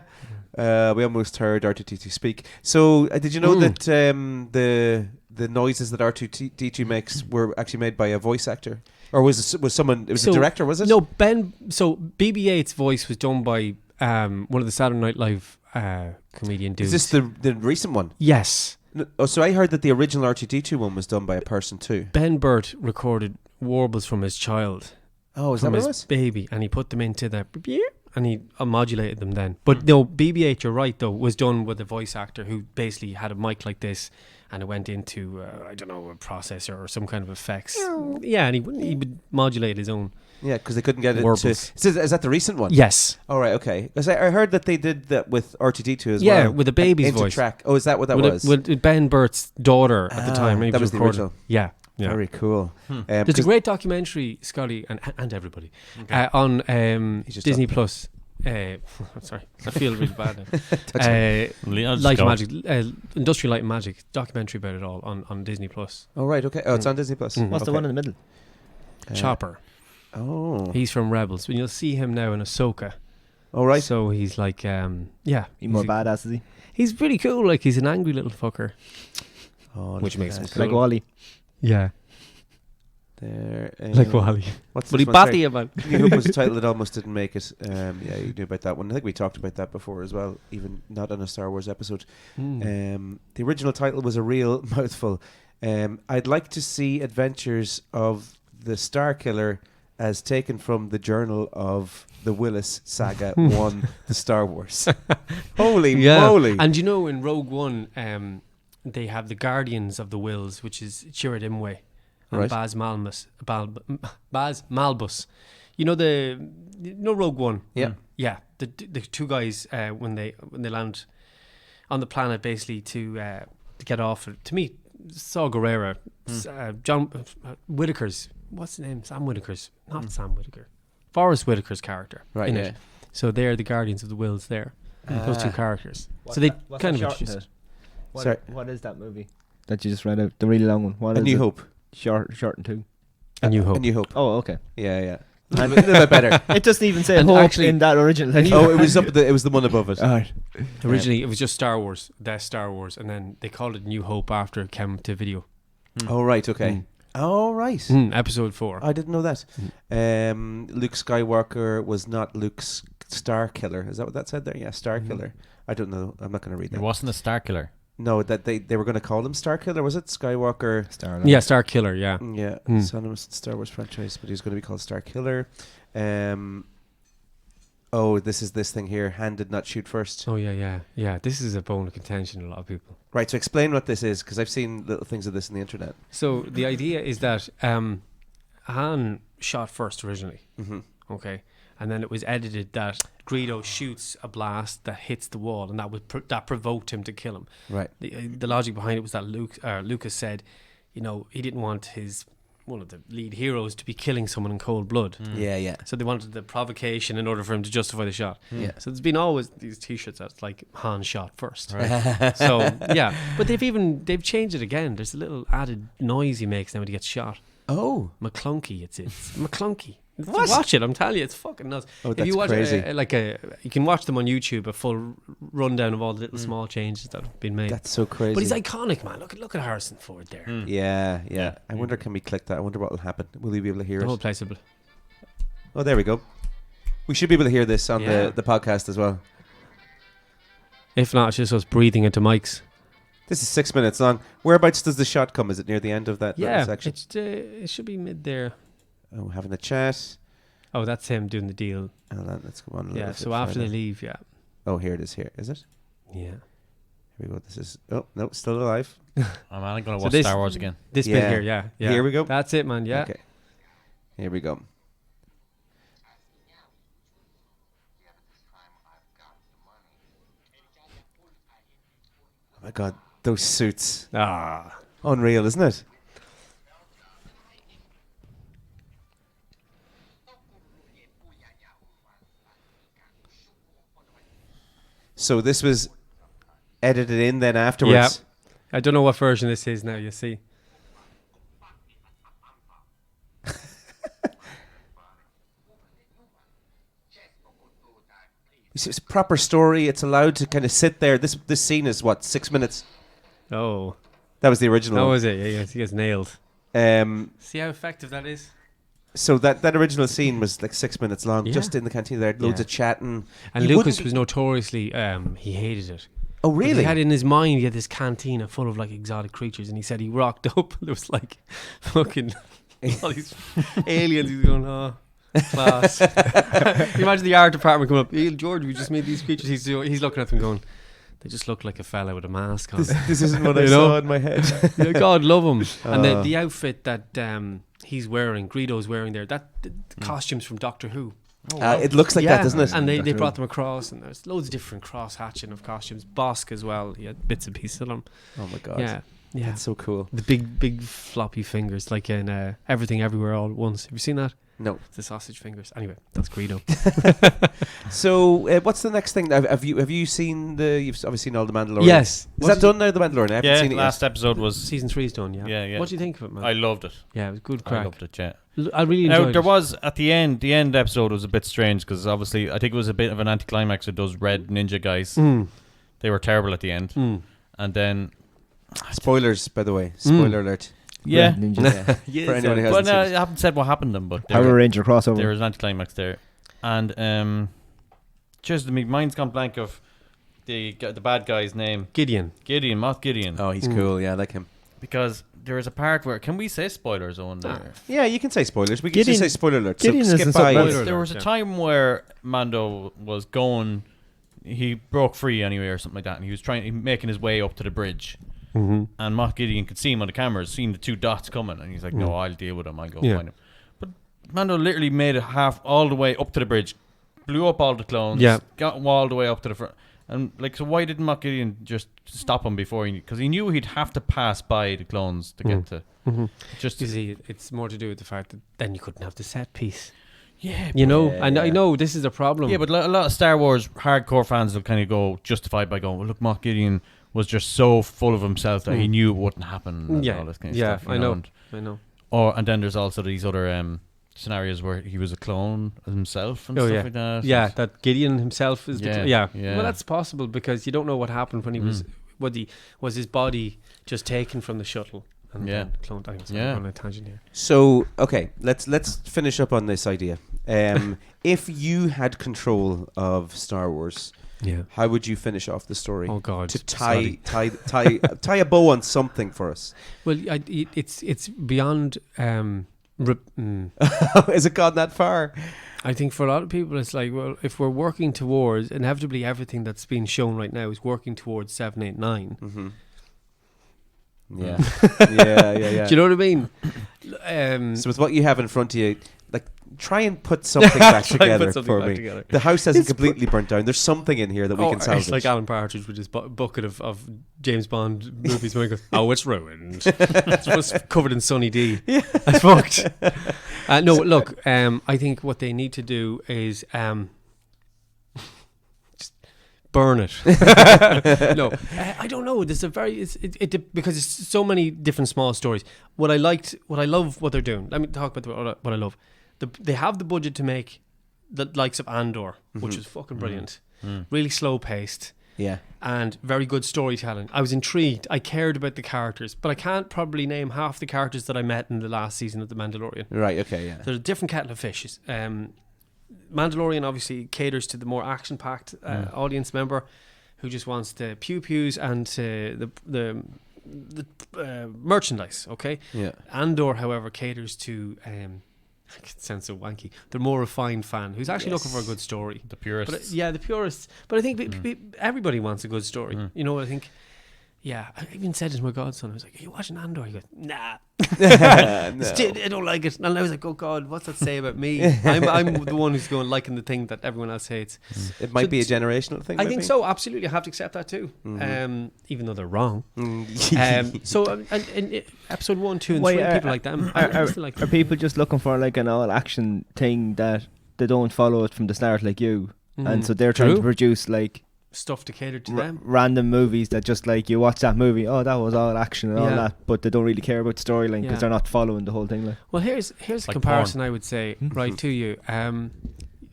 We almost heard R2D2 speak. So, did you know that the noises that R2D2 makes were actually made by a voice actor? Or was someone, it was a director, was it? No, BB-8's voice was done by one of the Saturday Night Live comedian dudes. Is this the recent one? Yes. Oh, so I heard that the original R2D2 one was done by a person too. Ben Burt recorded warbles from his child, Oh, is that from what his it was? baby, and he put them into the and he modulated them then. But no, BB-8, you're right though, was done with a voice actor who basically had a mic like this, and it went into I don't know, a processor or some kind of effects. Yeah, and he would modulate his own. Yeah, because they couldn't get it to... Warbles. Is that the recent one? Yes. All right, okay. Because I heard that they did that with R2D2 as well. Yeah, with the baby's into voice. track. Oh, is that what that with, was? with Ben Burt's daughter at the Ah, time. He that was the recording. original. Yeah. Yeah. Very cool. There's a 'cause- great documentary, Scotty, and everybody, Okay. on He's just Disney talking. Plus. Sorry, I feel really bad now. I'll just Light go. and Magic, Industrial Light and Magic, documentary about it all on Disney Plus. Oh, right, okay. Oh, it's on Disney Plus. Mm. What's the Okay. one in the middle? Chopper. Oh. He's from Rebels. When you'll see him now in Ahsoka. All right. So he's like, yeah. He more he's badass, is he? He's pretty cool. Like, he's an angry little fucker. Oh, Which look makes at him that. cool. Like Wally. Yeah. There, Like Wally. What's But this he one? batty Sorry. you, man. New Hope was a title that almost didn't make it. Yeah, you knew about that one. I think we talked about that before as well, even not on a Star Wars episode. The original title was a real mouthful. I'd like to see Adventures of the Star Killer as taken from the Journal of the Willis Saga 1, the Star Wars. Holy moly. And you know, in Rogue One, they have the Guardians of the Wills, which is Chirrut Imwe and Right. Baz Malbus. You know Rogue One? Yeah. Yeah, the two guys when they land on the planet basically to get off to meet Saw Gerrera, John Whitaker's, what's his name? Sam Whitaker's, not Sam Whitaker, Forrest Whitaker's character Right, in yeah. it. So they're the Guardians of the Wills there, those two characters. So they kind of introduce. Sorry. What is that movie that you just read out? The really long one. What A is New it? Hope. Short and two. A New Hope. A New Hope. Oh, okay. Yeah. A little bit better. It doesn't even say And hope actually- in that original. Oh, it was it was the one above it. Alright. Originally, it was just Star Wars, Star Wars, and then they called it New Hope after it came to video. Oh, right, okay. Oh, right. Episode 4. I didn't know that. Luke Skywalker was not Luke's Star Killer. Is that what that said there? Yeah, Star Killer. I don't know. I'm not going to read It that. wasn't a Star Killer. No, that they were going to call him Star Killer, was it? Skywalker. Star. Yeah, Star Killer, yeah. Yeah, synonymous with Star Wars franchise, but he's going to be called Star Killer. Oh, this is this thing here. Han did not shoot first. Oh, yeah. This is a bone of contention in a lot of people. Right, so explain what this is, because I've seen little things of this on the internet. So the idea is that Han shot first originally, okay, and then it was edited that Greedo shoots a blast that hits the wall, and that provoked him to kill him. Right. The logic behind it was that Lucas said, he didn't want one of the lead heroes to be killing someone in cold blood. Yeah. So they wanted the provocation in order for him to justify the shot. Yeah. So there's been always these T-shirts that's like Han shot first. Right. So yeah, but they've changed it again. There's a little added noise he makes now when he gets shot. Oh. McClunky, it's McClunky. What? Watch it, I'm telling you, it's fucking nuts. Oh, If that's you watch crazy. you can watch them on YouTube, a full rundown of all the little small changes that have been made. That's so crazy. But he's iconic, man. Look at Harrison Ford there. Yeah. I wonder, can we click that? I wonder what will happen. Will we be able to hear The whole it? place will. Oh, there we go. We should be able to hear this on Yeah. the podcast as well. If not, it's just us breathing into mics. This is 6 minutes long. Whereabouts does the shot come? Is it near the end of that little Yeah, section? it should be mid there. Oh, having a chat. Oh, that's him doing the deal. Hold on, let's go on a little Yeah, bit so after they further. leave, yeah. Oh, here it is. Here is it? Yeah. Here we go. This is. Oh no, still alive. I'm going to So watch this- Star Wars again. This Yeah. bit here, yeah. Here we go. That's it, man, yeah. Okay. Here we go. Oh my God, those suits. Ah. Unreal, isn't it? So this was edited in then afterwards. I don't know what version this is now, you see. It's a proper story. It's allowed to kind of sit there. This scene is what, 6 minutes? Oh. That was the original. That was it, yeah, he gets nailed. Um, See how effective that is? so that original scene was like 6 minutes long, Yeah. just in the canteen there, loads Yeah. of chatting. And You Lucas wouldn't was notoriously, he hated it. Oh, But really? He had in his mind, he had this cantina full of like exotic creatures, and he said he rocked up. There was like fucking all these aliens. He's going, oh, class. Can you imagine the art department coming up? Hey, George, we just made these creatures. He's looking at them going, they just look like a fella with a mask on. This isn't what I You know? saw in my head. Yeah, God love him. And Oh. the outfit that he's wearing, Greedo's wearing there, the costumes from Doctor Who. It looks like that, doesn't it? And they Doctor brought Who. them across, and there's loads of different cross hatching of costumes. Bosk as well, he had bits and pieces of them. Oh my God. Yeah. That's so cool. The big floppy fingers, like in Everything Everywhere All at Once. Have you seen that? No. The sausage fingers. Anyway, that's Greedo. So what's the next thing? Have you seen you've obviously seen all the Mandalorian? Yes. Is that done now, the Mandalorian? I haven't Yeah, seen it last episode was... Season 3's done, yeah. Yeah. What do you think of it, man? I loved it. Yeah, it was good I crack. loved it, yeah. I really Now, enjoyed there it. was, at the end episode was a bit strange because obviously I think it was a bit of an anticlimax with those red ninja guys. Mm. They were terrible at the end. Mm. And then... Spoilers, by the way. Spoiler alert. Yeah. Ninjas. For anyone who But hasn't no, I seen it. haven't said what happened to them, but Power Ranger crossover. there was an anticlimax there. And just my mind's gone blank of the bad guy's name. Gideon. Moff Gideon. Oh, he's cool. Yeah, I like him. Because there is a part where, can we say spoilers on there? Yeah, you can say spoilers. We can Gideon- just say spoiler alert. So Gideon skip isn't by. something else. There was a time where Mando was going, he broke free anyway or something like that, and he was making his way up to the bridge. Mm-hmm. And Moff Gideon could see him on the cameras, seeing the two dots coming, and he's like, "No, I'll deal with him. I'll go find him." But Mando literally made it all the way up to the bridge, blew up all the clones, got all the way up to the front, and like, so why didn't Moff Gideon just stop him before because he knew he'd have to pass by the clones to get to. Just You see, it's more to do with the fact that then you couldn't have the set piece. yeah, You know, Yeah, and I yeah. know this is a problem. yeah, but a lot of Star Wars hardcore fans will kind of go justified by going, "Well, look, Moff Gideon was just so full of himself that he knew it wouldn't happen." And all this kind of stuff. I you know. I know. And then there's also these other scenarios where he was a clone himself and Oh, stuff yeah. like that. Yeah, that Gideon himself is Yeah, the yeah. Well, that's possible because you don't know what happened when he was. Was his body just taken from the shuttle? And Yeah. then cloned. I'm sorry, Yeah. I'm on a tangent here. So, okay, let's finish up on this idea. If you had control of Star Wars, Yeah. how would you finish off the story? Oh God. To sorry. tie a bow on something for us. Well, it's beyond. Has it gone that far? I think for a lot of people, it's like, well, if we're working towards, inevitably everything that's being shown right now is working towards 789. Mm-hmm. Yeah. yeah. Do you know what I mean? So with what you have in front of you, like, try and put something back together for me. The house hasn't completely burnt down. There's something in here that we can salvage. It's like Alan Partridge with his bucket of James Bond movies. When he goes, "Oh, it's ruined. It's covered in Sunny D. Yeah, it's fucked." No, look. I think what they need to do is just burn it. No, I don't know. There's a very because it's so many different small stories. What I love what they're doing. Let me talk about what I love. They have the budget to make the likes of Andor, which is fucking brilliant. Really slow paced. Yeah. And very good storytelling. I was intrigued. I cared about the characters, but I can't probably name half the characters that I met in the last season of The Mandalorian. Right, okay, yeah. There's a different kettle of fishes. Mandalorian obviously caters to the more action-packed audience member who just wants the pews and the merchandise, okay? Yeah. Andor, however, caters to... it sounds so wanky. The more refined fan who's actually looking for a good story. The purists. But the purists. But I think everybody wants a good story. You know, I think. Yeah, I even said it to my godson. I was like, "Are you watching Andor?" He goes, "Nah, I don't like it." And I was like, "Oh God, what's that say about me? I'm the one who's going liking the thing that everyone else hates." It might be a generational thing. I think so. Absolutely, I have to accept that too. Even though they're wrong. So in episode 1, 2, and Why 3, people like them. Are people just looking for like an all action thing that they don't follow it from the start like you? And so they're trying to produce like stuff to cater to them. Random movies that just like you watch that movie, oh, that was all action and all that, but they don't really care about the storyline because they're not following the whole thing. Like, well, here's a comparison I would say right to you.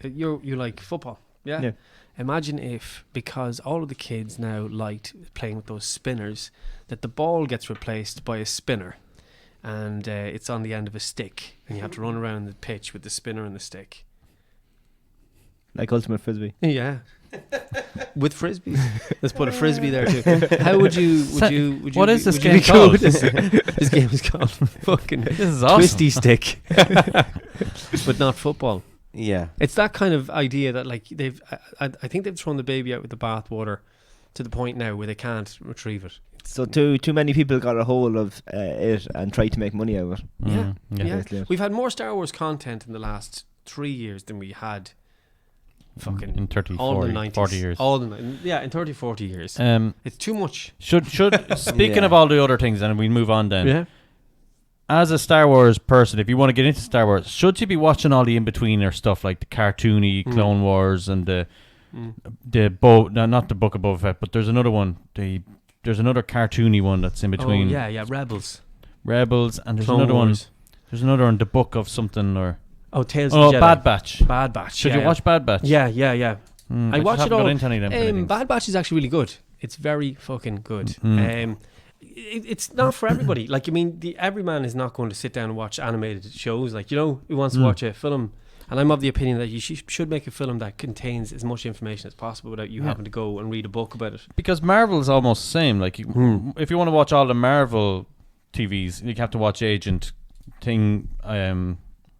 You like football, yeah? Imagine if, because all of the kids now liked playing with those spinners, that the ball gets replaced by a spinner, and it's on the end of a stick, and you have to run around the pitch with the spinner and the stick. like Ultimate Frisbee. Yeah. With frisbees. Let's put a frisbee there too. How would you What is this would you game be called? called? This game is called fucking This is awesome. Twisty Stick. But not football. Yeah. It's that kind of idea that like I think they've thrown the baby out with the bathwater to the point now where they can't retrieve it. So too many people got a hold of it and tried to make money out of it. Yeah. Basically. We've had more Star Wars content in the last 3 years than we had fucking in 30, all 40, the 90s. 40 years. In 30, 40 years. It's too much. Should speaking of all the other things, and we move on then. Yeah. As a Star Wars person, if you want to get into Star Wars, should you be watching all the in-betweener stuff like the cartoony Clone Wars and not the Book of Boba Fett, but there's another one. There's another cartoony one that's in between. Oh, yeah, Rebels, and there's Clone another Wars. one. There's another one, the Book of something or Tales of the Jedi. Bad Batch. Bad Batch. Should you watch Bad Batch? Yeah. I watch just it all. haven't got into any of them kind of things. Bad Batch is actually really good. It's very fucking good. it's not for everybody. Like, I mean, every man is not going to sit down and watch animated shows. Like, you know, who wants to watch a film? And I'm of the opinion that you should make a film that contains as much information as possible without you having to go and read a book about it. Because Marvel is almost the same. Like, if you want to watch all the Marvel TVs, you have to watch Agent thing.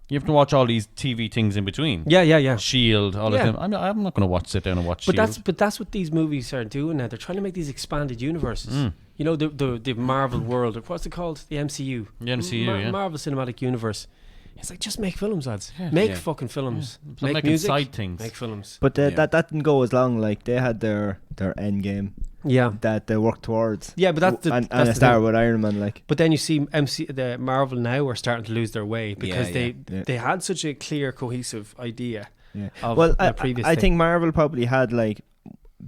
You have to watch all these TV things in between. Yeah. Shield, all of them. I'm not going to sit down and watch But Shield. that's what these movies are doing now. They're trying to make these expanded universes. You know, the Marvel world. What's it called? The MCU. The MCU, Marvel Cinematic Universe. It's like, just make films, lads. Yeah. Make fucking films. Yeah. Make making music. side things. Make films. But that didn't go as long. Like they had their end game Yeah. that they worked towards. Yeah, but that's the and that's it the started thing. with Iron Man. Like But then you see the Marvel now are starting to lose their way because Yeah. they had such a clear, cohesive idea. yeah. Of Well, the previous I thing. think Marvel probably had like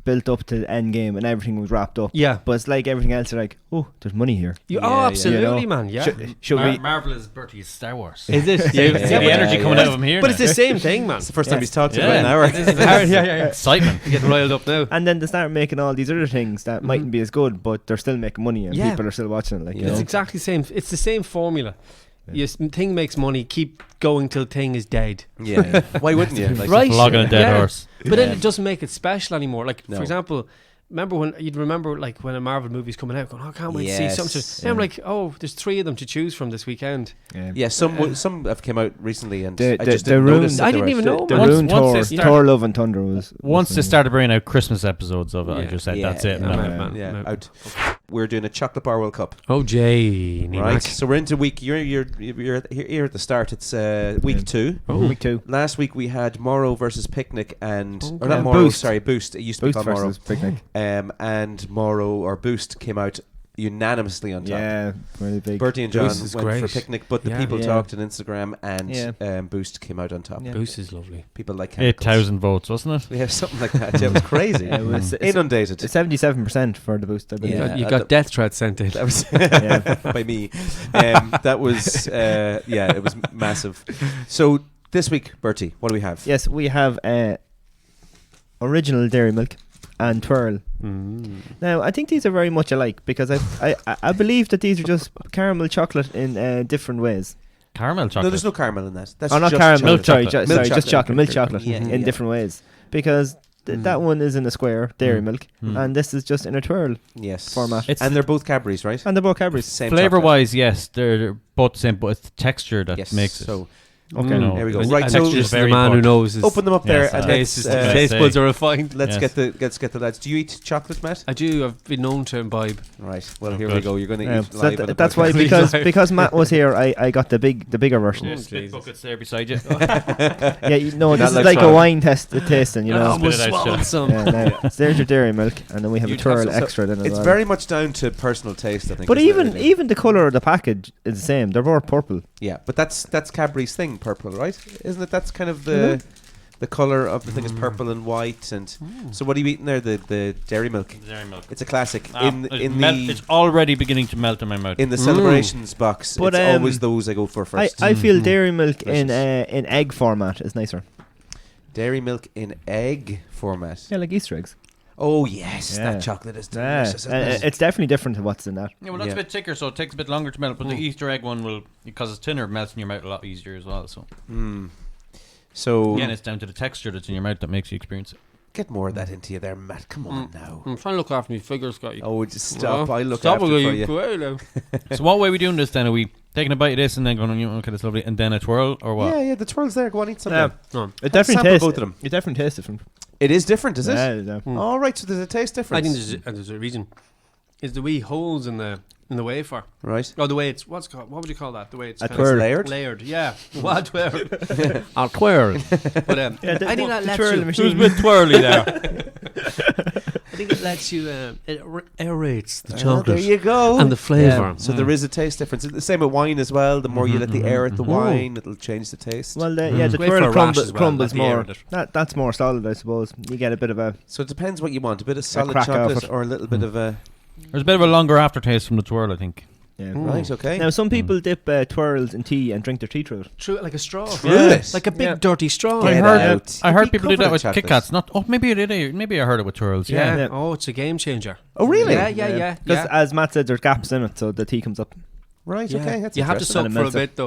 built up to the end game and everything was wrapped up. Yeah. But it's like everything else. You're like, oh, there's money here. Oh, Yeah, absolutely, you know. man. Yeah. Should we? Marvel is Bertie's Star Wars. Is it? See the Yeah, energy coming yeah. out of him here. But now. it's the same thing, man. It's the first time he's talked to Yeah. about an hour. Yeah. Excitement. You get riled up now. And then they start making all these other things that mightn't be as good, but they're still making money and Yeah. people are still watching it. Like, you Yeah. know. It's exactly the same. It's the same formula. Thing makes money. Keep going till thing is dead. Yeah. Why wouldn't you? Like, Right. Flogging a dead Yeah. horse. But then it doesn't make it special anymore. Like, No. for example, remember like when a Marvel movie's coming out, going, oh, I can't wait to see Yes. something. And I'm like, oh, there's 3 of them to choose from this weekend. Yeah, some have come out recently, and The- I the- just the didn't Rune- notice. that I they didn't were- even know, The man. Rune Once they Thor, start- Thor Love and Thunder was Once they started bringing out Christmas episodes of it, I Yeah. just said, Yeah, that's it. yeah, No. man. Yeah, No. out. We're doing a chocolate bar World Cup, Oh, Jay. right? So we're into week. You're here at the start. It's week 2. week 2. Last week we had Morrow versus Picnic, and or Okay. not Morrow, Boost. sorry, Boost. It used to be Boost called Morrow. versus Picnic. And Morrow or Boost came out unanimously on top. Yeah, really big. Bertie and John Boost is went for great. Picnic, but the Yeah. people Yeah. talked on Instagram, and Yeah. Boost came out on top. Yeah. Boost is lovely. People like chemicals. 8,000 votes, wasn't it? Yeah, something like that. Yeah, it was crazy. Yeah, it was- it's- Inundated. 77% for the Boost, I believe. Yeah. You got death threats sent in. That was Yeah. by me. That was it was massive. So this week, Bertie, what do we have? Yes, we have original dairy milk and twirl. Now, I think these are very much alike because I believe that these are just caramel chocolate in different ways. Caramel chocolate. No, there's no caramel in that. That's Oh, not just caramel. chocolate. Milk chocolate. Sorry, just chocolate. Milk chocolate Yeah, in yeah. different ways. Because that one is in a square, dairy milk, and this is just in a twirl Yes. format. It's and they're both Cadbury's, right? And they're both Cadbury's. Same Flavor chocolate. wise, yes, they're both the same, but it's the texture that Yes. makes it. So Okay. No. there we go. And- Right, and so that's just the very man who important. knows his open them up there, Yes, and that's let's what I taste say. buds are refined. let's Yes. get the lads. Do you eat chocolate, Matt? I do. I've been known to imbibe. Right. Well, Oh, here good. we go. You're going to eat So live on the that's why podcast. because Matt was here, I got the bigger version. Yeah, spit Jesus. buckets there beside you. Yeah, you know, this is looks like a fine. wine tasting, you I know. almost Spit it out, swallowed Sean. some. Yeah, no, so there's your dairy milk, and then we have You'd a twirl have some- extra then as It's well. very much down to personal taste, I think. But isn't it, really? even the colour of the package is the same. They're both purple. Yeah, but that's Cadbury's thing, purple, right? Isn't it? That's kind of the colour of the thing is purple and white. And so, what are you eating there? The dairy milk. Dairy milk. It's a classic It's already beginning to melt in my mouth. in the celebrations box. But, it's always those I go for first. I feel dairy milk in Delicious. in egg format is nicer. Dairy milk in egg format. Yeah, like Easter eggs. Oh yes, Yeah. that chocolate is Yeah, delicious. isn't it? it's definitely different to what's in that. Yeah, well, that's Yeah. a bit thicker, so it takes a bit longer to melt. But the Easter egg one will, because it's thinner, melts in your mouth a lot easier as well. So So again, it's down to the texture that's in your mouth that makes you experience it. get more of that into you there, Matt. Come on now. I'm trying to look after my figures, Scotty. Oh, just stop! Well, I look stop after it, for you you. go out now. So what way are we doing this then? Are we taking a bite of this and then going, okay, that's lovely, and then a twirl, or what? Yeah, the twirl's there. Go on, eat some. Yeah. then. It definitely sample tastes. both of them. It definitely tastes different. It is different, is it? Yeah, yeah. All right, so there's a taste I difference. think there's a reason. Is the wee holes in the wafer? right. Oh, the way it's what's called? What would you call that? The way it's A kind twirl. of Layered. layered. Yeah, what twirl? I'll twirl. But I think that lets twirl you. machine. bit twirly there. I think it lets you. It aerates the There chocolate you go. and the flavour. So there is a taste difference. It's the same with wine as well. The more you let the air at the wine, it'll change the taste. Well, yeah, the Great for twirl a rash as well, crumbles let the air more. in it. That's more solid, I suppose. You get a bit of a So it depends what you want. A bit of solid crack off chocolate it. or a little bit of a... There's a bit of a longer aftertaste from the twirl, I think. Yeah. Right, okay. Now some people dip twirls in tea and drink their tea through it. Through it like a straw. Yeah. Like a big Yeah. dirty straw. Get I heard out. I You'd heard be people do covered that in with chocolate. Kit Kats. Not. Oh, maybe I did. Maybe I heard it with twirls. Yeah. Yeah. Oh, it's a game changer. Oh, really? Yeah. Because as Matt said, there's gaps in it, so the tea comes up. Right, Yeah. okay. That's You have to interesting. suck And for a it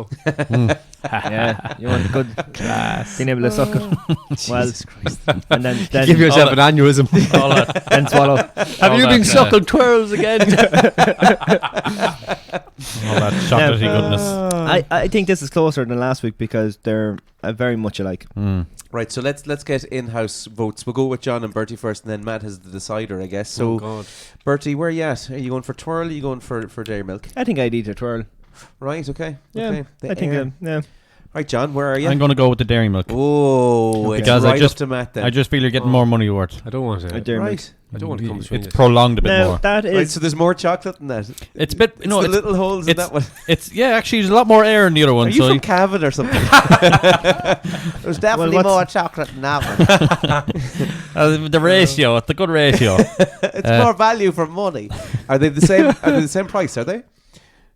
melts bit though. Yeah, you want a good class. Being able to suck it. Well, Jesus Christ. and then Give yourself all an aneurysm. All that. then swallow. Have you been sucking twirls again? All that chocolatey goodness. I think this is closer than last week because they're very much alike. Right, so let's get in-house votes. We'll go with John and Bertie first, and then Matt has the decider, I guess. So, Oh God. Bertie, where are you at? Are you going for twirl? Or are you going for dairy milk? I think I'd eat a twirl. Right, okay. Yeah, Okay. The I think. air. Yeah. Right, John, where are you? I'm going to go with the dairy milk. Oh, it's Because right I just up to Matt then. I just feel you're getting more money worth. I don't want A to. dairy milk. right. I don't want to come between It's this. prolonged a bit Now more. that Right, is so there's more chocolate than that. It's a bit. It's No, the it's little holes in that one. it's yeah. Actually, there's a lot more air in the other one. Are you So from Cavan or something? There's definitely what's- more chocolate in that one. the ratio. It's a good ratio. It's more value for money. Are they the same? Are they the same price? Are they?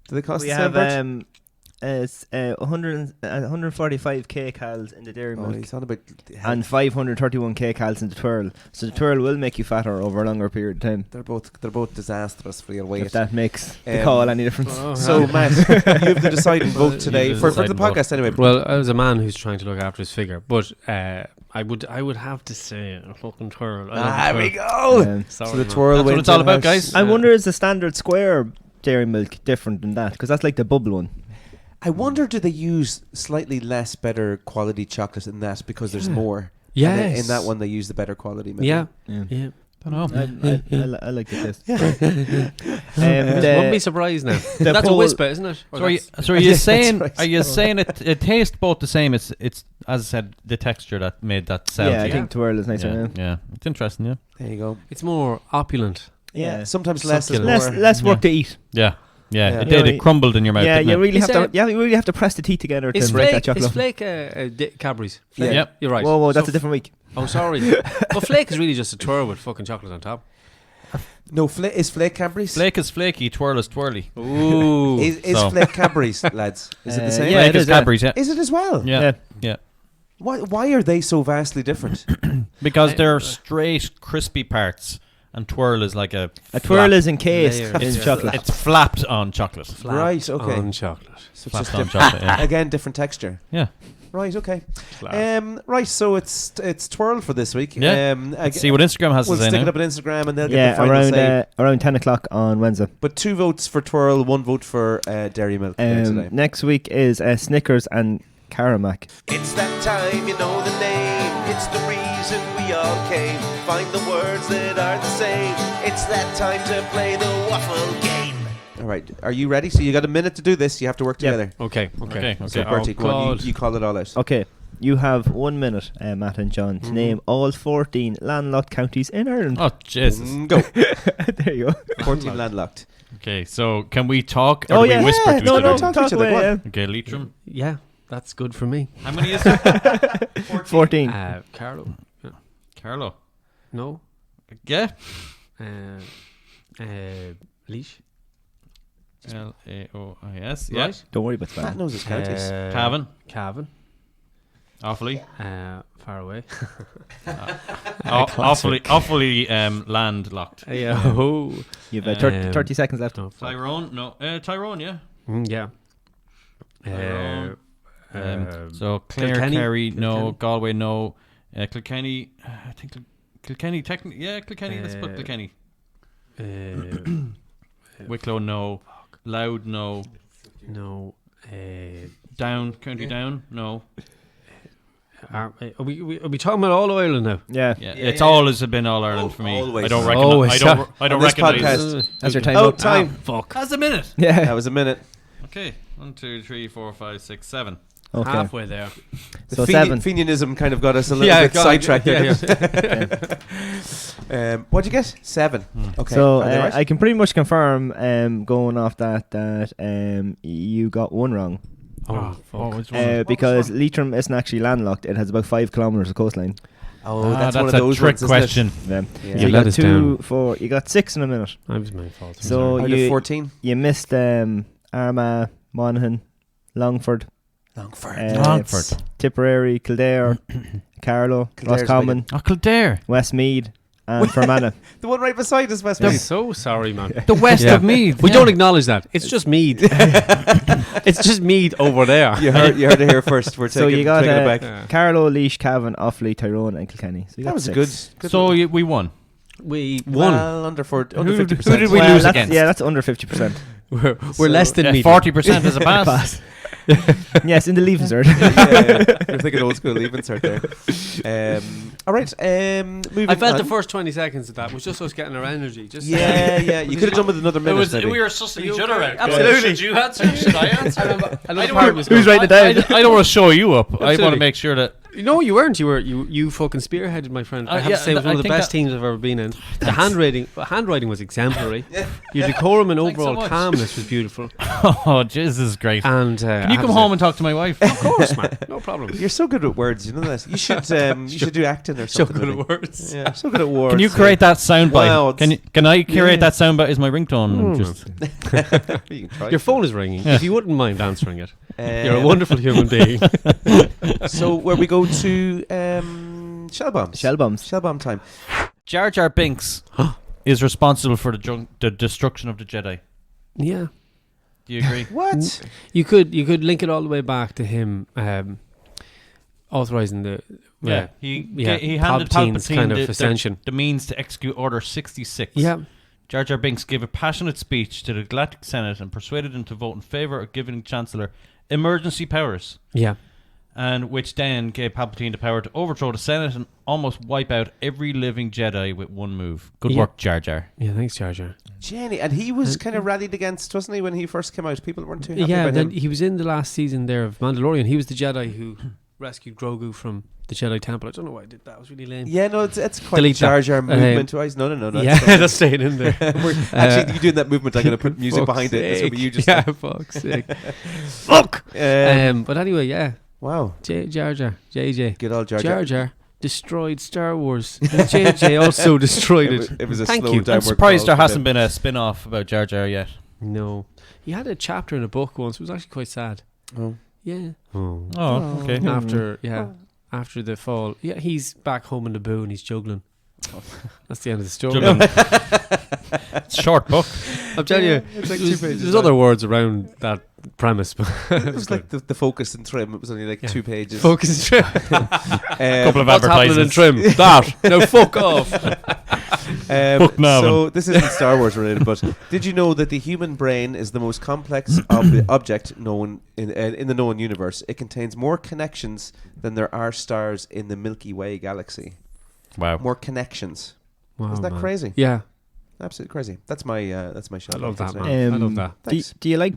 Do they cost we the same? have Bert? it's 145 kcals in the dairy Oh, milk he's on about and 531 kcals in the twirl. So the twirl will make you fatter over a longer period of time. They're both disastrous for your weight. If that makes the Um, call any difference. So Matt, you have the deciding vote today You have for the the deciding vote. podcast anyway. Well, as a man who's trying to look after his figure, but I would have to say a fucking twirl. I love a There we twirl. go. Um, So Sorry, the man. twirl That's what wins it's all about, in-house. guys. I wonder is the standard square dairy milk different than that? Because that's like the bubble one. I wonder, do they use slightly less better quality chocolate in that because there's more? Yes. And in that one, they use the better quality. Maybe. Yeah. Yeah. Yeah. Don't know. I like the taste. Wouldn't be surprised now. That's a poll- whisper, isn't it? Or So are you, that's- so are you That's saying? right. Are you saying it tastes both the same? It's as I said, the texture that made that sell. Yeah, to I you. think twirl is nicer. yeah, Yeah. yeah, it's interesting. Yeah, There you go. it's more opulent. Yeah. Sometimes less is Succulent. more. Less work to eat. yeah, yeah. Yeah. It You know, did. It crumbled in your mouth. Yeah, didn't you it? really Is have to. it- Yeah, you really have to press the teeth together Is to break that Flake, is chocolate. Flake Cadbury's? Yeah. Flake? Yep. You're right. Whoa, that's So a different week. Oh, sorry. Well, Flake is really just a twirl with fucking chocolate on top. No, is Flake Cadbury's? Flake is flaky, twirl is twirly. Ooh. Is So- Flake Cadbury's, lads? Is it the same? yeah, Flake it is is, yeah. Cadbury's. Yeah, Is it as well? yeah, yeah. Why are they so vastly different? Because they're straight, crispy parts, and twirl is like a twirl flap. is encased Layer. in It's chocolate. It's flapped on chocolate. Flat Right, okay. On chocolate. So it's Flapped just on different. chocolate. Yeah. Again, different texture. yeah. Right, okay. Class. Right, so it's twirl for this week. Yeah. Let's see what Instagram has We'll to say stick now. it up on Instagram and they'll get Yeah, the final say. around 10 o'clock on Wednesday. But 2 votes for twirl, 1 vote for dairy milk today. Next week is Snickers and Caramac. It's that time, you know the name. It's the reason we all came. Find the words that are the same. It's that time to play the waffle game. All right, are you ready? So you got a minute to do this. You have to work Yep. together. Okay. Okay. So Okay. Bertie, go on, God. you call it all out. Okay, you have 1 minute, Matt and John, to name all 14 landlocked counties in Ireland. Oh Jesus. Go. There you go. 14 landlocked. Okay. So can we talk? Or Oh do yeah, we whisper to each no, other? no, Talk to talk each other, away, go on. yeah. Okay, Leitrim. Yeah, that's good for me. How many is there? 14. Carlo. Carlo. No. Yeah. Leash. Laois. Yeah. Right. Don't worry about that. Matt knows his counties. Cavan. Cavan. Awfully. Far away. Awfully landlocked. Yeah. Oh. You've 30 Um, seconds left. No, fuck. Tyrone. No. Tyrone. Yeah. Yeah. Tyrone. So Clare, Kilkenny. Kerry, no. Kilkenny. Galway, no. Kilkenny, I think Kilkenny, technically, yeah, Kilkenny, let's put Kilkenny. Wicklow, no. Loud, no. No. Down, County Down, no. Are we talking about all Ireland now? Yeah. Yeah, it's always been All Ireland for me. Always. I don't Always. recognize. I don't On this recognize. podcast. That's your time. Oh, up. time. Fuck. That's a minute. Yeah. That was a minute. Okay, 1, 2, 3, 4, 5, 6, 7. Okay. Halfway there. So 7. Fenianism kind of got us a little bit God, sidetracked yeah, there. yeah. What'd you get? 7. Okay. So Are they right? I can pretty much confirm, going off that you got one wrong. Oh, fuck. what's wrong? Because Leitrim isn't actually landlocked. It has about 5 kilometres of coastline. Oh, that's one of a those trick ones, isn't it? question. Yeah. Yeah. So You you let got us 2, down. 4. You got 6 in a minute. That was my fault. I'm So sorry. Out of you 14. you missed Armagh, Monaghan, Longford, Longford. Longford. Tipperary, Kildare, Carlow, Kildare's Roscommon, Oh, Kildare. Westmeath, and Fermanagh. The one right beside us, West I'm Meath. so sorry, man. The west Yeah. of Meath. We don't acknowledge that. It's just Mead. It's just Mead over there. You heard it here first. We're So taking, you got taking it back. Yeah. Carlow, Laois, Cavan, Offaly, Tyrone, and Kilkenny. So you That got was a 6. good. So we won. We won. Well, under 50%. Who did we Well, lose that's- against? Yeah, that's under 50%. We're less than Mead. 40% is a pass. Yes, in the leaving cert. You're thinking old school leaving cert there. All right. Moving I felt on. the first 20 seconds of that was just us getting our energy. Just Yeah, yeah. You could have done with another minute. maybe. we were sussing You each other okay? out. Absolutely. Should you answer? Should I answer? Another part was Who's going, writing it down? I don't want to show you up. I want Absolutely. to make sure that No, you weren't. You fucking spearheaded, my friend. I have yeah, to say, it was I one of the think best teams I've ever been in. The handwriting was exemplary. Your decorum and Thanks so overall much. calmness was beautiful. oh, Jesus is great. And Can you come home and talk to my wife? Of course, man. No problem. You're so good at words, you know that. You should do acting or So something. good maybe. at words. Yeah, so good at words. Can you create that soundbite? Wow, Can I create yeah. that soundbite as my ringtone? Just You can try. Your phone is ringing. Yeah. If you wouldn't mind answering it, Um, you're a wonderful human being. So where we go to shell bombs. Shell bombs. Shell bomb time. Jar Jar Binks is responsible for the destruction of the Jedi. Yeah, Do you agree? What? you could link it all the way back to him authorizing the He handed Palpatine's Palpatine kind of the ascension. the means to execute Order 66. Yeah, Jar Jar Binks gave a passionate speech to the Galactic Senate and persuaded them to vote in favor of giving Chancellor emergency powers, yeah. and which then gave Palpatine the power to overthrow the Senate and almost wipe out every living Jedi with one move. Good Yeah. work, Jar Jar. Yeah, thanks, Jar Jar. Jenny, and he was kind of rallied against, wasn't he, when he first came out? People weren't too happy Yeah, about then him. he was in the last season there of Mandalorian. He was the Jedi who rescued Grogu from the Jedi Temple. I don't know why I did that. It was really lame. Yeah, no, it's quite Delete Jar that. Jar movement wise. No. Yeah, that's staying in there. Actually, you doing that movement, I'm going to put music Fuck's behind it. It's going to be you sake. just. Yeah, fuck's sake. Fuck! But anyway, yeah. Wow. Jar Jar. JJ. Good old Jar Jar Jar. Jar destroyed Star Wars. And JJ also destroyed it. It was a Thank slow you. downward I'm surprised there crawl for hasn't him. been a spin-off about Jar Jar yet. No. He had a chapter in a book once. It was actually quite sad. Oh. Yeah. Oh, okay. After the fall. Yeah, he's back home in the boo and he's juggling. That's the end of the story. Juggling. It's a short book. I'm telling you, it's like 2 pages there's long. other words around that premise. But It was like the focus and trim. It was only like 2 pages. focus trim. Couple of What's happening in advertisements. trim? That. No, fuck off. Book now, so this isn't Star Wars related, but did you know that the human brain is the most complex object known in the known universe? It contains more connections than there are stars in the Milky Way galaxy. Wow. More connections. Wow, Isn't that man. crazy? Yeah. Absolutely crazy. That's my show. I love that, Thanks, man. mate. I love that. Thanks. Do you like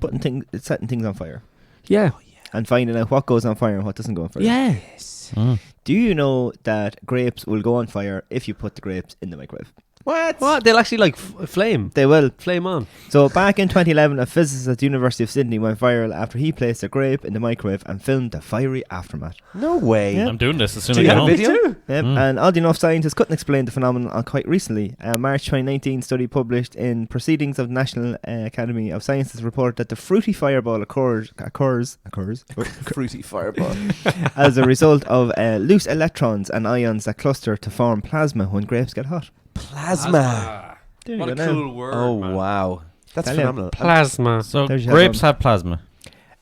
setting things on fire Yeah. and finding out what goes on fire and what doesn't go on fire? Yeah. Mm. Do you know that grapes will go on fire if you put the grapes in the microwave? What? They'll actually like flame. They will. Flame on. So back in 2011, a physicist at the University of Sydney went viral after he placed a grape in the microwave and filmed the fiery aftermath. No way. Yeah. I'm doing this as soon Do as you I have get a home. video? Yep. Mm. And oddly enough, scientists couldn't explain the phenomenon quite recently. A March 2019 study published in Proceedings of the National Academy of Sciences reported that the fruity fireball occurs Fruity fireball. as a result of loose electrons and ions that cluster to form plasma when grapes get hot. Plasma. There you What go a now. cool word. Oh man. wow, that's Tell you. phenomenal. Plasma. So There's your grapes one. have plasma.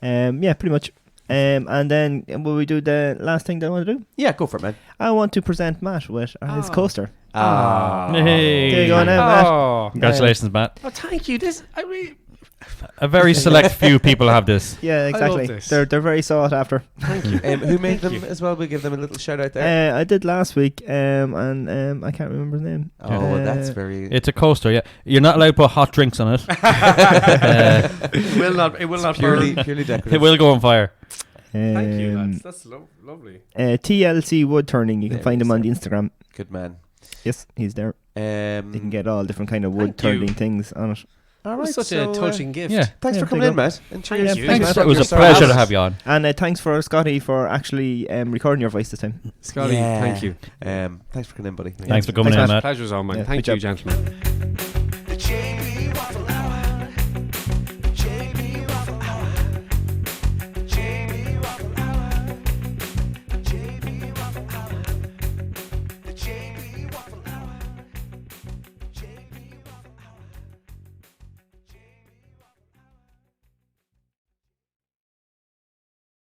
Yeah, pretty much. And then will we do the last thing that I want to do? Yeah, go for it, man. I want to present Matt with his Oh. coaster. Hey. There you go now, Matt. Oh. Congratulations, Matt. Oh, thank you. This, I mean, A very select few people have this. Yeah, exactly. this. They're very sought after. thank you. Who made Thank them you. as well? We'll give them a little shout out there. I did last week, and I can't remember his name. Oh, well, that's Uh, very. It's a coaster, yeah. You're not allowed to put hot drinks on it. It will not. It will not purely burn. purely decorative. It will go on fire. Thank you, Um, lads. That's lovely. TLC Wood Turning. You can There find it him is on the there. Instagram. Good man. Yes, he's there. You can get all different kind of wood Thank you. turning things on it. All It right, was such so, a touching gift. Yeah. Thanks Yeah, for coming there in, you Matt. And Thank cheers. you. Thanks, Thanks. Matt. It was You're a so pleasure to awesome. have you on. And thanks for Scotty for actually recording your voice this time. Scotty, Yeah. thank you. Thanks for coming in, buddy. Thanks for coming Thanks, in, Matt. Matt. Pleasure's all mine. Yeah, Thank good you, job. gentlemen.